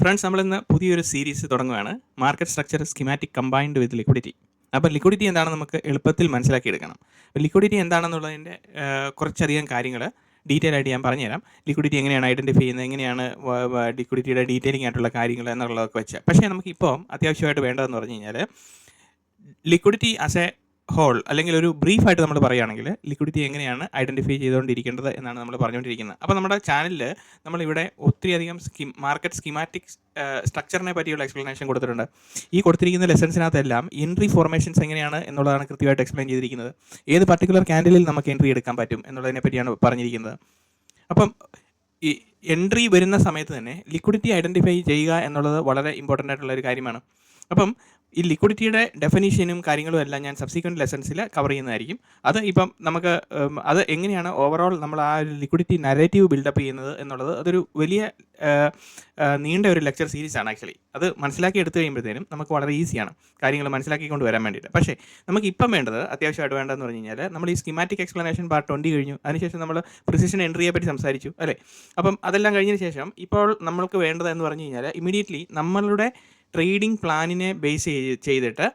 Friends, നമ്മളിന്ന് പുതിയൊരു series തുടങ്ങുകയാണ്. മാർക്കറ്റ് സ്ട്രക്ചർ സ്കീമാറ്റിക് കമ്പൈൻഡ് വിത്ത് ലിക്വിഡിറ്റി. അപ്പോൾ ലിക്വിഡിറ്റി എന്താണെന്ന് നമുക്ക് എളുപ്പത്തിൽ മനസ്സിലാക്കിയെടുക്കണം. അപ്പോൾ ലിക്വിഡിറ്റി എന്താണെന്നുള്ളതിൻ്റെ കുറച്ചധികം കാര്യങ്ങൾ ഡീറ്റെയിൽ ആയിട്ട് ഞാൻ പറഞ്ഞുതരാം. ലിക്വിഡിറ്റി എങ്ങനെയാണ് ഐഡൻറ്റിഫൈ ചെയ്യുന്നത്, എങ്ങനെയാണ് ലിക്വിഡിറ്റിയുടെ ഡീറ്റെയിലിംഗ് ആയിട്ടുള്ള കാര്യങ്ങൾ എന്നുള്ളതൊക്കെ വെച്ച്. പക്ഷേ നമുക്കിപ്പോൾ അത്യാവശ്യമായിട്ട് വേണ്ടതെന്ന് പറഞ്ഞു കഴിഞ്ഞാൽ ലിക്വിഡിറ്റി ആസ് എ ഹോൾ, അല്ലെങ്കിൽ ഒരു ബ്രീഫായിട്ട് നമ്മൾ പറയുകയാണെങ്കിൽ ലിക്വിഡിറ്റി എങ്ങനെയാണ് ഐഡൻറ്റിഫൈ ചെയ്തുകൊണ്ടിരിക്കേണ്ടത് എന്നാണ് നമ്മൾ പറഞ്ഞുകൊണ്ടിരിക്കുന്നത്. അപ്പോൾ നമ്മുടെ ചാനലിൽ നമ്മളിവിടെ ഒത്തിരിയധികം മാർക്കറ്റ് സ്കീമാറ്റിക് സ്ട്രക്ചറിനെ പറ്റിയുള്ള എക്സ്പ്ലനേഷൻ കൊടുത്തിട്ടുണ്ട്. ഈ കൊടുത്തിരിക്കുന്ന ലെസൺസിനകത്തെല്ലാം എൻട്രി ഫോർമേഷൻസ് എങ്ങനെയാണ് എന്നുള്ളതാണ് കൃത്യമായിട്ട് എക്സ്പ്ലെയിൻ ചെയ്തിരിക്കുന്നത്. ഏത് പർട്ടിക്കുലർ ക്യാൻഡിലിൽ നമുക്ക് എൻട്രി എടുക്കാൻ പറ്റും എന്നുള്ളതിനെ പറ്റിയാണ് പറഞ്ഞിരിക്കുന്നത്. അപ്പം ഈ എൻട്രി വരുന്ന സമയത്ത് തന്നെ ലിക്വിഡിറ്റി ഐഡൻറ്റിഫൈ ചെയ്യുക എന്നുള്ളത് വളരെ ഇമ്പോർട്ടൻ്റ് ആയിട്ടുള്ള ഒരു കാര്യമാണ്. അപ്പം ഈ ലിക്വിഡിറ്റിയുടെ ഡെഫിനീഷനും കാര്യങ്ങളും എല്ലാം ഞാൻ സബ്സിക്വൻറ്റ് ലെസൺസിൽ കവർ ചെയ്യുന്നതായിരിക്കും. അത് ഇപ്പം നമുക്ക് അത് എങ്ങനെയാണ് ഓവറോൾ നമ്മൾ ആ ഒരു ലിക്വിഡിറ്റി നരേറ്റീവ് ബിൽഡപ്പ് ചെയ്യുന്നത് എന്നുള്ളത് അതൊരു വലിയ നീണ്ട ഒരു ലെക്ചർ സീരീസാണ് ആക്ച്വലി. അത് മനസ്സിലാക്കി എടുത്തു കഴിയുമ്പോഴത്തേനും നമുക്ക് വളരെ ഈസിയാണ് കാര്യങ്ങൾ മനസ്സിലാക്കിക്കൊണ്ട് വരാൻ വേണ്ടിയിട്ട്. പക്ഷേ നമുക്കിപ്പം വേണ്ടത്, അത്യാവശ്യമായിട്ട് വേണ്ടതെന്ന് പറഞ്ഞു കഴിഞ്ഞാൽ, നമ്മൾ ഈ സ്കീമാറ്റിക് എക്സ്പ്ലനേഷൻ പാർട്ട് 20 കഴിഞ്ഞു. അതിനുശേഷം നമ്മൾ പ്രിസിഷൻ എൻട്രിയെ പറ്റി സംസാരിച്ചു അല്ലേ. അപ്പം അതെല്ലാം കഴിഞ്ഞതിന് ശേഷം ഇപ്പോൾ നമ്മൾക്ക് വേണ്ടത് എന്ന് പറഞ്ഞു കഴിഞ്ഞാൽ ഇമ്മീഡിയറ്റ്ലി നമ്മളുടെ ട്രേഡിംഗ് പ്ലാനിനെ ബേസ് ചെയ്തിട്ട്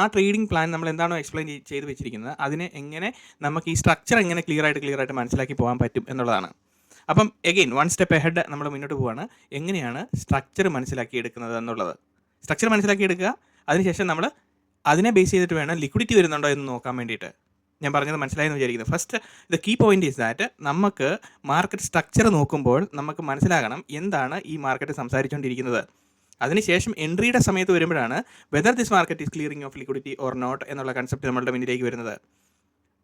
ആ ട്രേഡിംഗ് പ്ലാൻ നമ്മൾ എന്താണോ എക്സ്പ്ലെയിൻ ചെയ്ത് വെച്ചിരിക്കുന്നത് അതിനെ എങ്ങനെ നമുക്ക് ഈ സ്ട്രക്ചർ എങ്ങനെ ക്ലിയർ ആയിട്ട് മനസ്സിലാക്കി പോകാൻ പറ്റും എന്നുള്ളതാണ്. അപ്പം എഗെയിൻ വൺ സ്റ്റെപ്പ് എഹെഡ് നമ്മൾ മുന്നോട്ട് പോവുകയാണ്. എങ്ങനെയാണ് സ്ട്രക്ചർ മനസ്സിലാക്കിയെടുക്കുന്നത് എന്നുള്ളത്. സ്ട്രക്ചർ മനസ്സിലാക്കിയെടുക്കുക, അതിനുശേഷം നമ്മൾ അതിനെ ബേസ് ചെയ്തിട്ട് വേണം ലിക്വിഡിറ്റി വരുന്നുണ്ടോ എന്ന് നോക്കാൻ വേണ്ടിയിട്ട്. ഞാൻ പറഞ്ഞത് മനസ്സിലായെന്ന് വിചാരിക്കുന്നത്. First the key point is that നമുക്ക് മാർക്കറ്റ് സ്ട്രക്ചർ നോക്കുമ്പോൾ നമുക്ക് മനസ്സിലാകണം എന്താണ് ഈ മാർക്കറ്റ് സംസാരിച്ചുകൊണ്ടിരിക്കുന്നത്. അതിനുശേഷം എൻട്രിയുടെ സമയത്ത് വരുമ്പോഴാണ് whether this market is clearing of liquidity or not എന്നുള്ള കൺസെപ്റ്റ് നമ്മളുടെ മുന്നിലേക്ക് വരുന്നത്.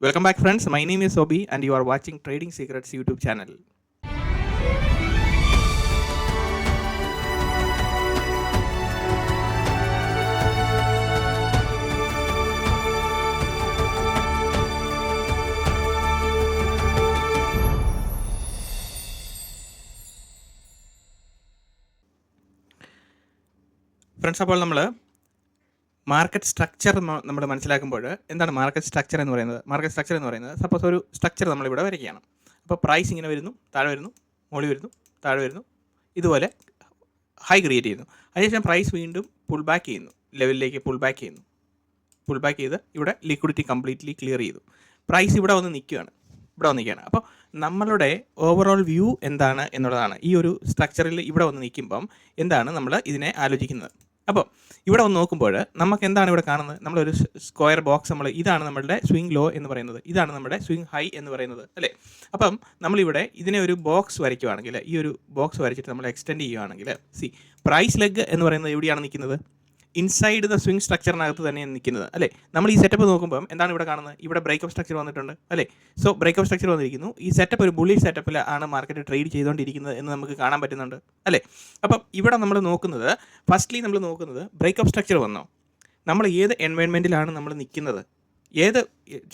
Welcome back friends, my name is Sobi and you are watching trading secrets YouTube channel. Friends, അപ്പോൾ നമ്മൾ മാർക്കറ്റ് സ്ട്രക്ചർ നമ്മൾ മനസ്സിലാക്കുമ്പോൾ എന്താണ് മാർക്കറ്റ് സ്ട്രക്ചർ എന്ന് പറയുന്നത്? മാർക്കറ്റ് സ്ട്രക്ചർ എന്ന് പറയുന്നത്, സപ്പോസ് ഒരു സ്ട്രക്ചർ നമ്മളിവിടെ വരയ്ക്കുകയാണ്. അപ്പോൾ പ്രൈസ് ഇങ്ങനെ വരുന്നു, താഴെ വരുന്നു, മുകളിൽ വരുന്നു, താഴെ വരുന്നു, ഇതുപോലെ ഹൈ ക്രിയേറ്റ് ചെയ്യുന്നു. അതിനുശേഷം പ്രൈസ് വീണ്ടും പുൾ ബാക്ക് ചെയ്യുന്നു, ലെവലിലേക്ക് പുൾ ബാക്ക് ചെയ്ത് ഇവിടെ ലിക്വിഡിറ്റി കംപ്ലീറ്റ്ലി ക്ലിയർ ചെയ്തു. പ്രൈസ് ഇവിടെ വന്ന് നിൽക്കുകയാണ്. അപ്പോൾ നമ്മളുടെ ഓവറോൾ വ്യൂ എന്താണ് എന്നുള്ളതാണ്. ഈ ഒരു സ്ട്രക്ചറിൽ ഇവിടെ വന്ന് നിൽക്കുമ്പം എന്താണ് നമ്മൾ ഇതിനെ ആലോചിക്കുന്നത്. അപ്പോൾ ഇവിടെ വന്ന് നോക്കുമ്പോൾ നമുക്ക് എന്താണ് ഇവിടെ കാണുന്നത്? നമ്മളൊരു സ്ക്വയർ ബോക്സ്, ഇതാണ് നമ്മളുടെ സ്വിംഗ് ലോ എന്ന് പറയുന്നത്, ഇതാണ് നമ്മുടെ സ്വിംഗ് ഹൈ എന്ന് പറയുന്നത് അല്ലേ. അപ്പം നമ്മളിവിടെ ഇതിനെ ഒരു ബോക്സ് വരയ്ക്കുകയാണെങ്കിൽ, ഈ ഒരു ബോക്സ് വരച്ചിട്ട് നമ്മൾ എക്സ്റ്റെൻഡ് ചെയ്യുകയാണെങ്കിൽ, പ്രൈസ് ലെഗ് എന്ന് പറയുന്നത് എവിടെയാണ് നിൽക്കുന്നത്? ഇൻസൈഡ് ദ സ്വിംഗ് സ്ട്രക്ചറിനകത്ത് തന്നെയാണ് നിൽക്കുന്നത് അല്ലേ. നമ്മൾ ഈ സെറ്റപ്പ് നോക്കുമ്പം എന്താണ് ഇവിടെ കാണുന്നത്? ഇവിടെ ബ്രേക്കപ്പ് സ്ട്രക്ചർ വന്നിട്ടുണ്ട് അല്ലേ. സോ ബ്രേക്കപ്പ് സ്ട്രക്ചർ വന്നിരിക്കുന്നു. ഈ സെറ്റപ്പ് ഒരു ബുള്ളിഷ് സെറ്റപ്പിൽ ആണ് മാർക്കറ്റ് ട്രേഡ് ചെയ്തുകൊണ്ടിരിക്കുന്നത് എന്ന് നമുക്ക് കാണാൻ പറ്റുന്നുണ്ട് അല്ലേ. അപ്പം ഇവിടെ നമ്മൾ നോക്കുന്നത്, ഫസ്റ്റ്ലി നമ്മൾ നോക്കുന്നത് ബ്രേക്കപ്പ് സ്ട്രക്ചർ വന്നോ, നമ്മൾ ഏത് എൻവയോൺമെൻറ്റിലാണ് നമ്മൾ നിൽക്കുന്നത്, ഏത്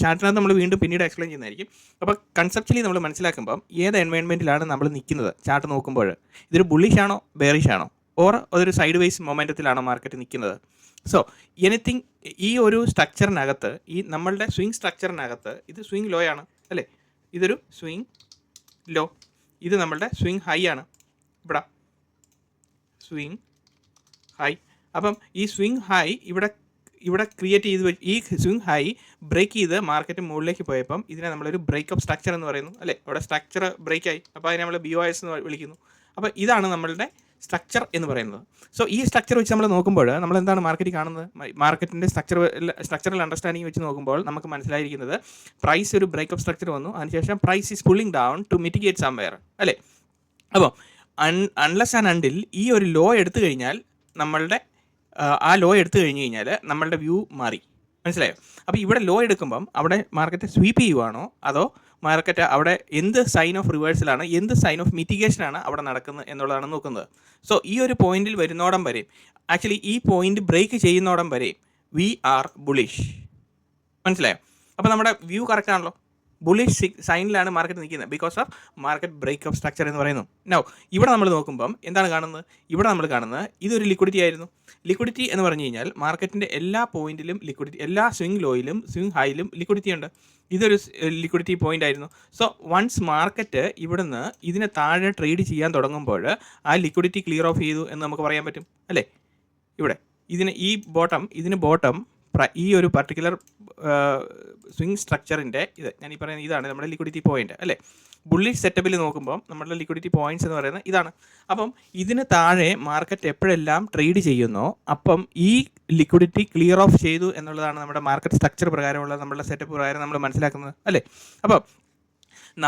ചാർട്ടിനകത്ത് നമ്മൾ വീണ്ടും പിന്നീട് എക്സ്പ്ലെയിൻ ചെയ്യുന്നതായിരിക്കും. അപ്പോൾ കൺസെപ്ച്വലി നമ്മൾ മനസ്സിലാക്കുമ്പം ഏത് എൻവയോൺമെൻറ്റിലാണ് നമ്മൾ നിൽക്കുന്നത് ചാർട്ട് നോക്കുമ്പോൾ, ഇതൊരു ബുള്ളിഷ് ആണോ ബെയറിഷ് ആണോ, ഓർ അതൊരു സൈഡ് വൈസ് മൊമെൻറ്റത്തിലാണോ മാർക്കറ്റ് നിൽക്കുന്നത്. സോ എനിത്തിങ് ഈ ഒരു സ്ട്രക്ചറിനകത്ത്, ഈ നമ്മളുടെ സ്വിംഗ് സ്ട്രക്ചറിനകത്ത് ഇത് സ്വിംഗ് ലോ ആണ് അല്ലേ, ഇതൊരു സ്വിംഗ് ലോ, ഇത് നമ്മളുടെ സ്വിംഗ് ഹൈ ആണ്, ഇവിടെ സ്വിംഗ് ഹൈ. അപ്പം ഈ സ്വിംഗ് ഹൈ ഇവിടെ ക്രിയേറ്റ് ചെയ്ത്, ഈ സ്വിംഗ് ഹൈ ബ്രേക്ക് ചെയ്ത് മാർക്കറ്റ് മുകളിലേക്ക് പോയപ്പം ഇതിനെ നമ്മളൊരു ബ്രേക്കപ്പ് സ്ട്രക്ചർ എന്ന് പറയുന്നു അല്ലേ. അവിടെ സ്ട്രക്ചർ ബ്രേക്കായി, അപ്പോൾ അതിനെ നമ്മൾ BOS എന്ന് വിളിക്കുന്നു. അപ്പോൾ ഇതാണ് നമ്മളുടെ സ്ട്രക്ചർ എന്ന് പറയുന്നത്. സോ ഈ സ്ട്രക്ചർ വെച്ച് നമ്മൾ നോക്കുമ്പോൾ നമ്മൾ എന്താണ് മാർക്കറ്റ് കാണുന്നത്? മാർക്കറ്റിൻ്റെ സ്ട്രക്ചറൽ അണ്ടർസ്റ്റാൻഡിങ് വെച്ച് നോക്കുമ്പോൾ നമുക്ക് മനസ്സിലായിരിക്കുന്നത്, പ്രൈസ് ഒരു ബ്രേക്കപ്പ് സ്ട്രക്ചർ വന്നു, അതിനുശേഷം price is pulling down to mitigate somewhere അല്ലേ. അപ്പോൾ അൺലെസ് ആൻഡ് അണ്ടിൽ ഈ ഒരു ലോ എടുത്തു കഴിഞ്ഞാൽ, നമ്മളുടെ ആ ലോ എടുത്തു കഴിഞ്ഞാൽ നമ്മളുടെ വ്യൂ മാറി, മനസ്സിലായോ? അപ്പോൾ ഇവിടെ ലോ എടുക്കുമ്പം അവിടെ മാർക്കറ്റ് സ്വീപ്പ് ചെയ്യുവാണോ, അതോ മാർക്കറ്റ് അവിടെ എന്ത് സൈൻ ഓഫ് റിവേഴ്സലാണ്, എന്ത് സൈൻ ഓഫ് മിറ്റിഗേഷനാണ് അവിടെ നടക്കുന്നത് എന്നുള്ളതാണ് നോക്കുന്നത്. സോ ഈ ഒരു പോയിന്റിൽ വരുന്നോടം വരെയും, ആക്ച്വലി ഈ പോയിന്റ് ബ്രേക്ക് ചെയ്യുന്നോടം വരെയും വി ആർ ബുളിഷ്, മനസ്സിലായോ? അപ്പോൾ നമ്മുടെ വ്യൂ കറക്റ്റ് ആണല്ലോ, ബുള്ളിഷ് സൈനിലാണ് മാർക്കറ്റ് നിൽക്കുന്നത് because of market break of structure എന്ന് പറയുന്നു. നൗ ഇവിടെ നമ്മൾ നോക്കുമ്പം എന്താണ് കാണുന്നത്? ഇവിടെ നമ്മൾ കാണുന്നത് ഇതൊരു ലിക്വിഡിറ്റി ആയിരുന്നു. ലിക്വിഡിറ്റി എന്ന് പറഞ്ഞു കഴിഞ്ഞാൽ മാർക്കറ്റിൻ്റെ എല്ലാ പോയിന്റിലും ലിക്വിഡിറ്റി, എല്ലാ സ്വിംഗ് ലോയിലും സ്വിംഗ് ഹൈയിലും ലിക്വിഡിറ്റി ഉണ്ട്. ഇതൊരു ലിക്വിഡിറ്റി പോയിന്റ് ആയിരുന്നു. സോ വൺസ് മാർക്കറ്റ് ഇവിടുന്ന് ഇതിനെ താഴെ ട്രേഡ് ചെയ്യാൻ തുടങ്ങുമ്പോൾ ആ ലിക്വിഡിറ്റി ക്ലിയർ ഓഫ് ചെയ്തു എന്ന് നമുക്ക് പറയാൻ പറ്റും അല്ലേ? ഇവിടെ ഇതിന് ബോട്ടം ഈ ഒരു പർട്ടിക്കുലർ സ്വിംഗ് സ്ട്രക്ചറിൻ്റെ ഞാൻ ഈ പറയുന്നത് ഇതാണ് നമ്മുടെ ലിക്വിഡിറ്റി പോയിന്റ് അല്ലേ? ബുള്ളിഷ് സെറ്റപ്പിൽ നോക്കുമ്പോൾ നമ്മുടെ ലിക്വിഡിറ്റി പോയിന്റ്സ് എന്ന് പറയുന്നത് ഇതാണ്. അപ്പം ഇതിന് താഴെ മാർക്കറ്റ് എപ്പോഴെല്ലാം ട്രേഡ് ചെയ്യുന്നോ അപ്പം ഈ ലിക്വിഡിറ്റി ക്ലിയർ ഓഫ് ചെയ്തു എന്നുള്ളതാണ് നമ്മുടെ മാർക്കറ്റ് സ്ട്രക്ചർ പ്രകാരമുള്ള നമ്മുടെ സെറ്റപ്പ് പ്രകാരം നമ്മൾ മനസ്സിലാക്കുന്നത് അല്ലേ? അപ്പം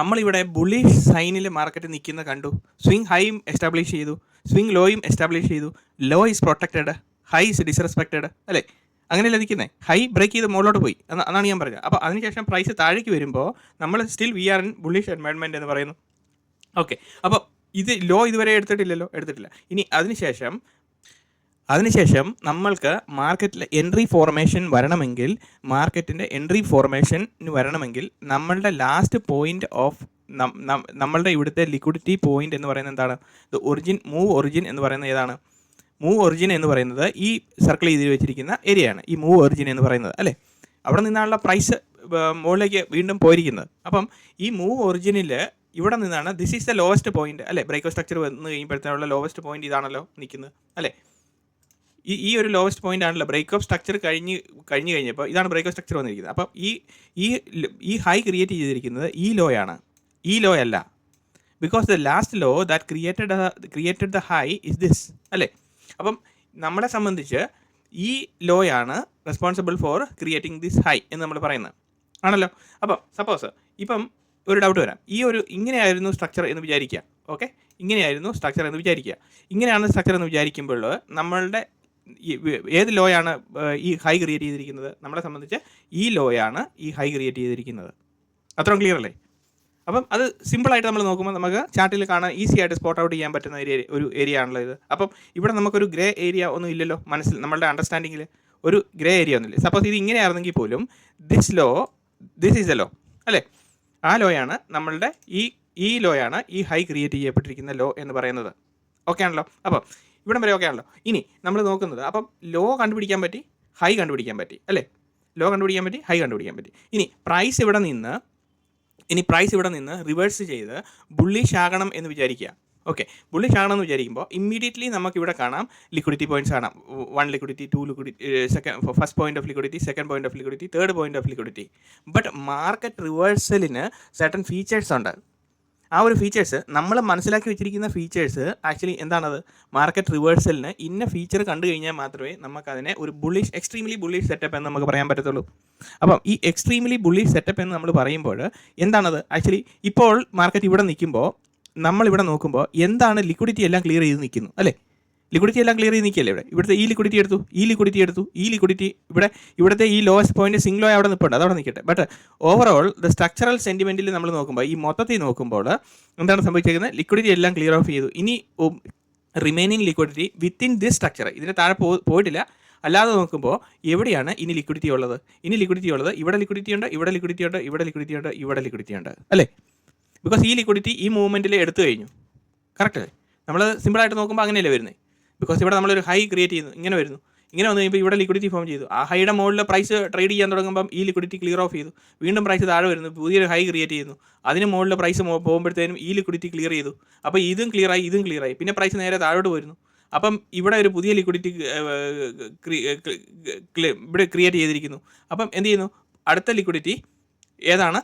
നമ്മളിവിടെ ബുള്ളിഷ് സൈനിൽ മാർക്കറ്റ് നിൽക്കുന്ന കണ്ടു. സ്വിംഗ് ഹൈയും എസ്റ്റാബ്ലിഷ് ചെയ്തു, സ്വിംഗ് ലോയും എസ്റ്റാബ്ലിഷ് ചെയ്തു. Low is protected, high is disrespected അല്ലേ? അങ്ങനെയല്ല നിൽക്കുന്നത്. ഹൈ ബ്രേക്ക് ചെയ്ത് മുകളിലോട്ട് പോയി എന്നാണ് ഞാൻ പറഞ്ഞത്. അപ്പോൾ അതിനുശേഷം പ്രൈസ് താഴേക്ക് വരുമ്പോൾ നമ്മൾ still we are in bullish environment എന്ന് പറയുന്നു. ഓക്കെ, അപ്പോൾ ഇത് ലോ ഇതുവരെ എടുത്തിട്ടില്ല. ഇനി അതിനുശേഷം നമ്മൾക്ക് മാർക്കറ്റിൽ എൻട്രി ഫോർമേഷൻ വരണമെങ്കിൽ, നമ്മളുടെ ലാസ്റ്റ് പോയിന്റ് ഓഫ് നമ്മളുടെ ഇവിടുത്തെ ലിക്വിഡിറ്റി പോയിന്റ് എന്ന് പറയുന്നത് എന്താണ്? മൂവ് ഒറിജിൻ എന്ന് പറയുന്നത് ഏതാണ്? മൂവ് ഒറിജിൻ എന്ന് പറയുന്നത് ഈ സർക്കിൾ ചെയ്ത് വെച്ചിരിക്കുന്ന ഏരിയയാണ് ഈ മൂവ് ഒറിജിൻ എന്ന് പറയുന്നത് അല്ലേ? അവിടെ നിന്നാണല്ലോ പ്രൈസ് മുകളിലേക്ക് വീണ്ടും പോയിരിക്കുന്നത്. അപ്പം ഈ മൂവ് ഒറിജിനിൽ ഇവിടെ നിന്നാണ് this is the lowest point അല്ലേ? ബ്രേക്ക് ഓഫ് സ്ട്രക്ചർ വന്ന് കഴിയുമ്പോഴത്തേനുള്ള ലോവസ്റ്റ് പോയിന്റ് ഇതാണല്ലോ നിൽക്കുന്നത് അല്ലേ? ഈ ഒരു ലോവസ്റ്റ് പോയിന്റ് ആണല്ലോ ബ്രേക്ക് ഓഫ് സ്ട്രക്ചർ കഴിഞ്ഞ് കഴിഞ്ഞപ്പോൾ ഇതാണ് ബ്രേക്ക് ഓഫ് സ്ട്രക്ചർ വന്നിരിക്കുന്നത്. അപ്പം ഈ ഹൈ ക്രിയേറ്റ് ചെയ്തിരിക്കുന്നത് ഈ ലോ അല്ല. Because the last low that created the high is this അല്ലേ? അപ്പം നമ്മളെ സംബന്ധിച്ച് ഈ ലോയാണ് responsible for creating this high എന്ന് നമ്മൾ പറയുന്നത് ആണല്ലോ. അപ്പം സപ്പോസ് ഇപ്പം ഒരു ഡൗട്ട് വരാം, ഇങ്ങനെയായിരുന്നു സ്ട്രക്ചർ എന്ന് വിചാരിക്കുക. ഓക്കെ, ഇങ്ങനെയായിരുന്നു സ്ട്രക്ചർ എന്ന് വിചാരിക്കുക. ഇങ്ങനെയാണ് സ്ട്രക്ചർ എന്ന് വിചാരിക്കുമ്പോൾ നമ്മളുടെ ഏത് ലോയാണ് ഈ ഹൈ ക്രിയേറ്റ് ചെയ്തിരിക്കുന്നത്? നമ്മളെ സംബന്ധിച്ച് ഈ ലോയാണ് ഈ ഹൈ ക്രിയേറ്റ് ചെയ്തിരിക്കുന്നത്. അത്രയും ക്ലിയർ അല്ലേ? അപ്പം അത് സിമ്പിളായിട്ട് നമ്മൾ നോക്കുമ്പോൾ നമുക്ക് ചാർട്ടിൽ കാണാൻ ഈസി ആയിട്ട് സ്പോട്ട് ഔട്ട് ചെയ്യാൻ പറ്റുന്ന ഒരു ഏരിയ ആണല്ലോ ഇത്. അപ്പം ഇവിടെ നമുക്കൊരു ഗ്രേ ഏരിയ ഒന്നും ഇല്ലല്ലോ നമ്മളുടെ അണ്ടർസ്റ്റാൻഡിങ്ങിൽ ഒരു ഗ്രേ ഏരിയ ഒന്നുമില്ല. സപ്പോസ് ഇത് ഇങ്ങനെയായിരുന്നെങ്കിൽ പോലും ദിസ് ഈസ് എ ലോ അല്ലേ? ആ ലോയാണ് നമ്മളുടെ ഈ ലോയാണ് ഈ ഹൈ ക്രിയേറ്റ് ചെയ്യപ്പെട്ടിരിക്കുന്ന ലോ എന്ന് പറയുന്നത്. ഓക്കെ ആണല്ലോ? അപ്പം ഇവിടം വരെ ഓക്കെ ആണല്ലോ. ഇനി നമ്മൾ നോക്കുന്നത് അപ്പം ലോ കണ്ടുപിടിക്കാൻ പറ്റി, ഹൈ കണ്ടുപിടിക്കാൻ പറ്റി അല്ലേ? ലോ കണ്ടുപിടിക്കാൻ പറ്റി, ഹൈ കണ്ടുപിടിക്കാൻ പറ്റി. ഇനി പ്രൈസ് ഇവിടെ നിന്ന് റിവേഴ്സ് ചെയ്ത് ബുള്ളിഷ് ആകണം എന്ന് വിചാരിക്കുക. ഓക്കെ, ബുള്ളിഷ് ആകണം എന്ന് വിചാരിക്കുമ്പോൾ ഇമ്മീഡിയറ്റ്ലി നമുക്കിവിടെ കാണാം ലിക്വിഡിറ്റി പോയിന്റ്സ് കാണാം. 1 liquidity, 2 liquidity, first point of liquidity, second point of liquidity, third point of liquidity. But market റിവേഴ്സലിന് സർട്ടൺ ഫീച്ചേഴ്സ് ഉണ്ട്. ആ ഒരു ഫീച്ചേഴ്സ് നമ്മൾ മനസ്സിലാക്കി വെച്ചിരിക്കുന്ന ഫീച്ചേഴ്സ് ആക്ച്വലി എന്താണത്? മാർക്കറ്റ് റിവേഴ്സലിന് ഇന്ന ഫീച്ചർ കണ്ടു കഴിഞ്ഞാൽ മാത്രമേ നമുക്കതിനെ ഒരു എക്സ്ട്രീംലി ബുള്ളിഷ് സെറ്റപ്പ് എന്ന് നമുക്ക് പറയാൻ പറ്റത്തുള്ളൂ. അപ്പം ഈ എക്സ്ട്രീംലി ബുള്ളിഷ് സെറ്റപ്പ് എന്ന് നമ്മൾ പറയുമ്പോൾ എന്താണത്? ആക്ച്വലി ഇപ്പോൾ മാർക്കറ്റ് ഇവിടെ നിൽക്കുമ്പോൾ നമ്മളിവിടെ നോക്കുമ്പോൾ എന്താണ് ലിക്വിഡിറ്റി എല്ലാം ക്ലിയർ ചെയ്ത് നിൽക്കുന്നു അല്ലേ? ലിക്വിഡിറ്റി എല്ലാം ക്ലിയർ ചെയ്ത് നിൽക്കിയല്ലേ? ഇവിടുത്തെ ഈ ലിക്വിഡിറ്റി എടുത്തു, ഇവിടുത്തെ ഈ ലോവസ്റ്റ് പോയിന്റ് സിംഗ്ലോ അവിടെ നിൽപ്പുണ്ട്, അതവിടെ നിൽക്കട്ടെ. ബട്ട് ഓവറോൾ ദ സ്ട്രക്ചറൽ സെൻറ്റിമെൻറ്റിൽ നമ്മൾ നോക്കുമ്പോൾ ഈ മൊത്തത്തിൽ നോക്കുമ്പോൾ എന്താണ് സംഭവിച്ചിരിക്കുന്നത്? ലിക്വിഡിറ്റി എല്ലാം ക്ലിയർ ഓഫ് ചെയ്തു. ഇനി remaining liquidity within this structure ഇതിന് താഴെ പോയിട്ടില്ല. അല്ലാതെ നോക്കുമ്പോൾ എവിടെയാണ് ഇനി ലിക്വിഡിറ്റി ഉള്ളത്? ഇവിടെ ലിക്വിഡിറ്റി ഉണ്ട് അല്ലേ? ബിക്കോസ് ഈ ലിക്വിഡിറ്റി ഈ മൂവ്മെൻറ്റിൽ എടുത്തു കഴിഞ്ഞു. കറക്റ്റ് അല്ലേ? നമ്മൾ സിമ്പിളായിട്ട് നോക്കുമ്പോൾ അങ്ങനെയല്ലേ വരുന്നത്? ബിക്കോസ് ഇവിടെ നമ്മളൊരു ഹൈ ക്രിയേറ്റ് ചെയ്യുന്നു, ഇങ്ങനെ വന്നു കഴിയുമ്പോൾ ഇവിടെ ലിക്വിഡിറ്റി ഫോം ചെയ്തു. ആ ഹൈയുടെ മുകളിൽ പ്രൈസ് ട്രേഡ് ചെയ്യാൻ തുടങ്ങുമ്പം ഈ ലിക്വിഡിറ്റി ക്ലിയർ ഓഫ് ചെയ്തു. വീണ്ടും പ്രൈസ് താഴെ വരുന്നു, പുതിയൊരു ഹൈ ക്രിയേറ്റ് ചെയ്യുന്നു. അതിന് മുകളിൽ പ്രൈസ് പോകുമ്പോഴത്തേനും ഈ ലിക്വിഡിറ്റി ക്ലിയർ ചെയ്തു. അപ്പോൾ ഇതും ക്ലിയറായി. പിന്നെ പ്രൈസ് നേരെ താഴോട്ട് വരുന്നു. അപ്പം ഇവിടെ ഒരു പുതിയ ലിക്വിഡിറ്റി ഇവിടെ ക്രിയേറ്റ് ചെയ്തിരിക്കുന്നു. അപ്പം എന്ത് ചെയ്യുന്നു? അടുത്ത ലിക്വിഡിറ്റി ഏതാണ്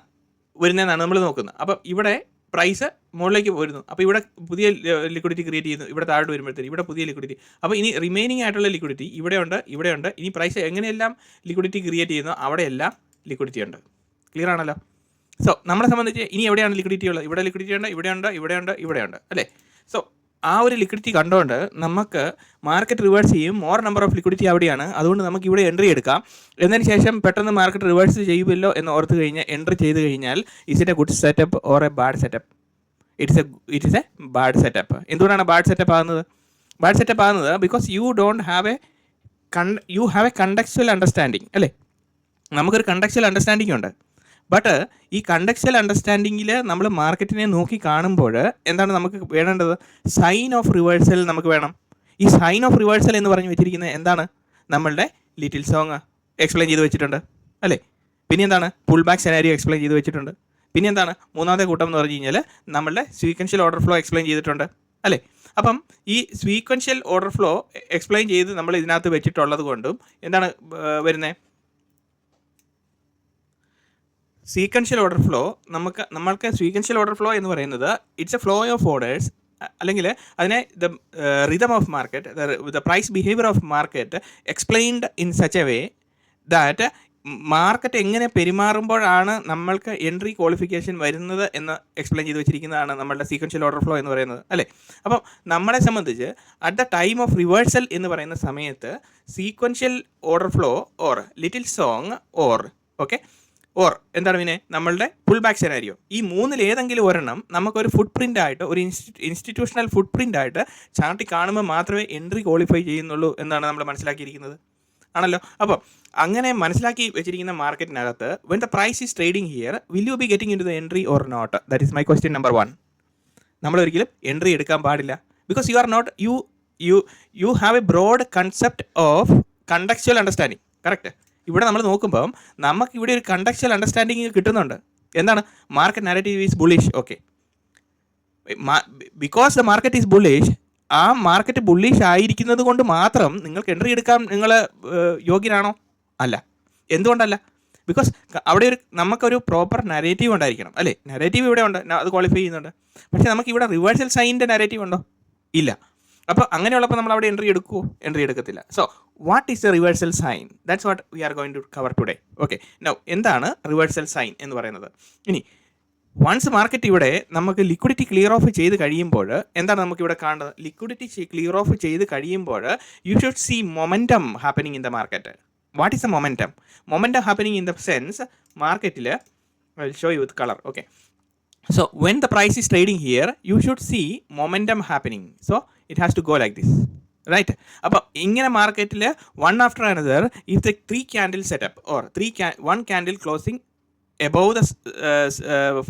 വരുന്നതെന്നാണ് നമ്മൾ നോക്കുന്നത്. അപ്പം ഇവിടെ പ്രൈസ് മുകളിലേക്ക് വരുന്നു. അപ്പോൾ ഇവിടെ പുതിയ ലിക്വിഡിറ്റി ക്രിയേറ്റ് ചെയ്യുന്നു. ഇവിടെ താഴോട്ട് വരുമ്പോഴത്തേക്ക് ഇവിടെ പുതിയ ലിക്വിഡിറ്റി. അപ്പോൾ ഇനി റിമൈനിങ് ആയിട്ടുള്ള ലിക്വിഡിറ്റി ഇവിടെയുണ്ട്. ഇനി പ്രൈസ് എങ്ങനെയെല്ലാം ലിക്വിഡിറ്റി ക്രിയേറ്റ് ചെയ്യുന്നു അവിടെയെല്ലാം ലിക്വിഡിറ്റി ഉണ്ട്. ക്ലിയർ ആണല്ലോ? സോ നമ്മളെ സംബന്ധിച്ച് ഇനി എവിടെയാണ് ലിക്വിഡിറ്റി ഉള്ളത്? ഇവിടെ ലിക്വിഡിറ്റി ഉണ്ട്, ഇവിടെയുണ്ട് അല്ലേ? സോ ആ ഒരു ലിക്വിഡിറ്റി കണ്ടുകൊണ്ട് നമുക്ക് മാർക്കറ്റ് റിവേഴ്സ് ചെയ്യും. മോർ നമ്പർ ഓഫ് ലിക്വിഡിറ്റി അവിടെയാണ്. അതുകൊണ്ട് നമുക്ക് ഇവിടെ എൻട്രി എടുക്കാം. എന്നതിന് ശേഷം പെട്ടെന്ന് മാർക്കറ്റ് റിവേഴ്സ് ചെയ്യുമല്ലോ എന്ന് ഓർത്ത് കഴിഞ്ഞാൽ എൻട്രി ചെയ്ത് കഴിഞ്ഞാൽ is it a good setup or A bad setup? It is A bad setup. എന്തുകൊണ്ടാണ് ബാഡ് സെറ്റപ്പ് ആകുന്നത്? Because you have A കണ്ടക്ച്വൽ understanding അല്ലേ? നമുക്കൊരു കണ്ടക്ച്വൽ അണ്ടർസ്റ്റാൻഡിങ് ഉണ്ട്. ബട്ട് ഈ കണ്ടക്ച്വൽ അണ്ടർസ്റ്റാൻഡിങ്ങിൽ നമ്മൾ മാർക്കറ്റിനെ നോക്കി കാണുമ്പോൾ എന്താണ് നമുക്ക് വേണ്ടത്? സൈൻ ഓഫ് റിവേഴ്സൽ നമുക്ക് വേണം. ഈ സൈൻ ഓഫ് റിവേഴ്സൽ എന്ന് പറഞ്ഞു വെച്ചിരിക്കുന്നത് എന്താണ്? നമ്മളുടെ ലിറ്റിൽ സോങ് എക്സ്പ്ലെയിൻ ചെയ്ത് വെച്ചിട്ടുണ്ട് അല്ലേ? പിന്നെ എന്താണ്? പുൾ ബാക്ക് സെനാരിയോ എക്സ്പ്ലെയിൻ ചെയ്ത് വെച്ചിട്ടുണ്ട്. പിന്നെ എന്താണ്? മൂന്നാമത്തെ കൂട്ടം എന്ന് പറഞ്ഞു കഴിഞ്ഞാൽ നമ്മളുടെ സ്വീക്വൻഷ്യൽ ഓർഡർ ഫ്ലോ എക്സ്പ്ലെയിൻ ചെയ്തിട്ടുണ്ട് അല്ലേ? അപ്പം ഈ സ്വീക്വൻഷ്യൽ ഓർഡർ ഫ്ലോ എക്സ്പ്ലെയിൻ ചെയ്ത് നമ്മൾ ഇതിനകത്ത് വെച്ചിട്ടുള്ളത് കൊണ്ടും എന്താണ് വരുന്നത്? സീക്വൻഷ്യൽ ഓർഡർ ഫ്ലോ നമ്മൾക്ക് സ്വീക്വൻഷ്യൽ ഓർഡർ ഫ്ലോ എന്ന് പറയുന്നത് it's a flow of orders, അല്ലെങ്കിൽ അതിനെ the rhythm of market, the price behaviour of market explained in such a way that market എങ്ങനെ പെരുമാറുമ്പോഴാണ് നമ്മൾക്ക് എൻട്രി ക്വാളിഫിക്കേഷൻ വരുന്നത് എന്ന് എക്സ്പ്ലെയിൻ ചെയ്ത് വെച്ചിരിക്കുന്നതാണ് നമ്മളുടെ സീക്വൻഷ്യൽ ഓർഡർ ഫ്ലോ എന്ന് പറയുന്നത് അല്ലേ? അപ്പം നമ്മളെ സംബന്ധിച്ച് at the time of reversal എന്ന് പറയുന്ന സമയത്ത് sequential order flow or little song or or എന്താണ് പിന്നെ നമ്മളുടെ പുൾ ബാക്ക് സെനാരിയോ, ഈ മൂന്നിൽ ഏതെങ്കിലും ഒരെണ്ണം നമുക്കൊരു ഫുട് പ്രിൻ്റ് ആയിട്ട്, ഒരു ഇൻസ്റ്റിറ്റ്യൂഷണൽ ഫുട് പ്രിൻ്റ് ആയിട്ട് ചാർട്ടിൽ കാണുമ്പോൾ മാത്രമേ എൻട്രി ക്വാളിഫൈ ചെയ്യുന്നുള്ളൂ എന്നാണ് നമ്മൾ മനസ്സിലാക്കിയിരിക്കുന്നത് ആണല്ലോ. അപ്പോൾ അങ്ങനെ മനസ്സിലാക്കി വെച്ചിരിക്കുന്ന മാർക്കറ്റിനകത്ത് when the price is trading here will you be getting into the entry or not? That is my question number 1. നമ്മളൊരിക്കലും എൻട്രി എടുക്കാൻ പാടില്ല. Because you are not you have a broad concept of contextual understanding. Correct. ഇവിടെ നമ്മൾ നോക്കുമ്പം നമുക്ക് ഇവിടെ ഒരു കണ്ടക്ച്വൽ understanding കിട്ടുന്നുണ്ട്. എന്താണ്? Market narrative is bullish. Okay, because the market is bullish, ആ മാർക്കറ്റ് ബുള്ളിഷ് ആയിരിക്കുന്നത് കൊണ്ട് മാത്രം നിങ്ങൾക്ക് എൻട്രി എടുക്കാൻ നിങ്ങൾ യോഗ്യനാണോ? അല്ല. എന്തുകൊണ്ടല്ല? ബിക്കോസ് അവിടെ നമുക്കൊരു പ്രോപ്പർ നരേറ്റീവ് ഉണ്ടായിരിക്കണം അല്ലേ? നരേറ്റീവ് ഇവിടെ ഉണ്ട്, അത് ക്വാളിഫൈ ചെയ്യുന്നുണ്ട്. പക്ഷേ നമുക്ക് ഇവിടെ റിവേഴ്സൽ സൈനിൻ്റെ നരേറ്റീവ് ഉണ്ടോ? ഇല്ല. അപ്പോൾ അങ്ങനെയുള്ളപ്പോൾ നമ്മൾ അവിടെ എൻട്രി എടുക്കുമോ? എൻട്രി എടുക്കത്തില്ല. So what is the reversal sign? That's what we are going to cover today. Okay, now എന്താണ് റിവേഴ്സൽ സൈൻ എന്ന് പറയുന്നത്? ഇനി വൺസ് മാർക്കറ്റ് ഇവിടെ നമുക്ക് ലിക്വിഡിറ്റി ക്ലിയർ ഓഫ് ചെയ്ത് കഴിയുമ്പോൾ എന്താണ് നമുക്കിവിടെ കാണുന്നത്? ലിക്വിഡിറ്റി ക്ലിയർ ഓഫ് ചെയ്ത് കഴിയുമ്പോൾ you should see momentum happening in the market. What is the momentum? Momentum happening in the sense മാർക്കറ്റിൽ I will show you with colour. Okay, so when the price is trading here you should see momentum happening, so it has to go like this, right? അപ്പോൾ ഇങ്ങനെ മാർക്കറ്റിൽ one after another if the 3 candle setup or one candle closing above the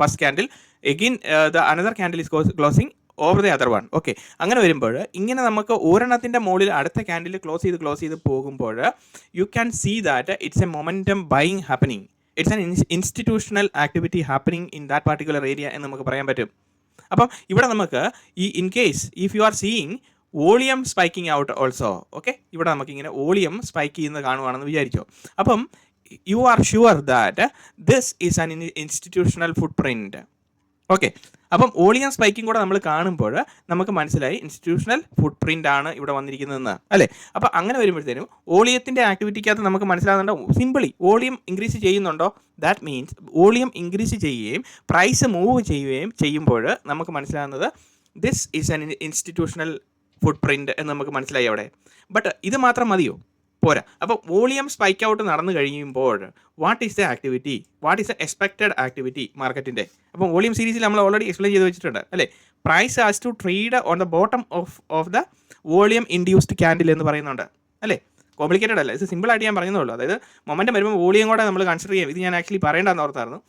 first candle, again the another candle is closing over the other one. Okay, അങ്ങനെ വരുമ്പോൾ ഇങ്ങനെ നമുക്ക് ഒരെണ്ണത്തിൻ്റെ മുകളിൽ അടുത്ത candle close ചെയ്ത് പോകുമ്പോൾ you can see that it's a momentum buying happening. It's an institutional activity happening in that particular area എന്ന് നമുക്ക് പറയാൻ പറ്റും. അപ്പം ഇവിടെ നമുക്ക് ഈ in case if you are seeing volume spiking out also, okay, ഇവിടെ നമുക്കിങ്ങനെ വോളിയം സ്പൈക്ക് ചെയ്യുന്നത് കാണുവാണെന്ന് വിചാരിച്ചോ. അപ്പം you are sure that this is an institutional footprint. Okay, അപ്പം വോളിയം സ്പൈക്കിംഗ് കൂടെ നമ്മൾ കാണുമ്പോൾ നമുക്ക് മനസ്സിലായി ഇൻസ്റ്റിറ്റ്യൂഷണൽ ഫുട് പ്രിൻ്റ് ആണ് ഇവിടെ വന്നിരിക്കുന്നതെന്ന് അല്ലേ? അപ്പോൾ അങ്ങനെ വരുമ്പോഴത്തേനും വോളിയത്തിൻ്റെ ആക്ടിവിറ്റിക്കകത്ത് നമുക്ക് മനസ്സിലാകുന്നുണ്ടോ? സിമ്പിളി വോളിയം ഇൻക്രീസ് ചെയ്യുന്നുണ്ടോ? ദാറ്റ് മീൻസ് വോളിയം ഇൻക്രീസ് ചെയ്യുകയും പ്രൈസ് മൂവ് ചെയ്യുമ്പോൾ നമുക്ക് മനസ്സിലാകുന്നത് this is an institutional footprint എന്ന് നമുക്ക് മനസ്സിലായി അവിടെ. ബട്ട് ഇത് മാത്രം മതിയോ? പോരാ. അപ്പോൾ വോളിയം സ്പൈക്ക് ഔട്ട് നടന്നു കഴിയുമ്പോൾ what is the activity, what is the expected activity മാർക്കറ്റിൻ്റെ? അപ്പം വോളിയം സീരീസിൽ നമ്മൾ ഓൾറെഡി എക്സ്പ്ലെയിൻ ചെയ്ത് വെച്ചിട്ടുണ്ട് അല്ലേ? Price has to trade on the bottom of the volume induced candle എന്ന് പറയുന്നുണ്ട് അല്ലേ? കോംപ്ലിക്കേറ്റഡ് അല്ല, ഇത് സിമ്പിളായിട്ട് ഞാൻ പറയുന്നുള്ളൂ. അതായത് മൊമെൻറ്റം വരുമ്പോൾ വോളിയം കൂടെ നമ്മൾ കൺസിഡർ ചെയ്യും. ഇത് ഞാൻ ആക്ച്വലി പറയേണ്ടെന്ന് ഓർത്തായിരുന്നു.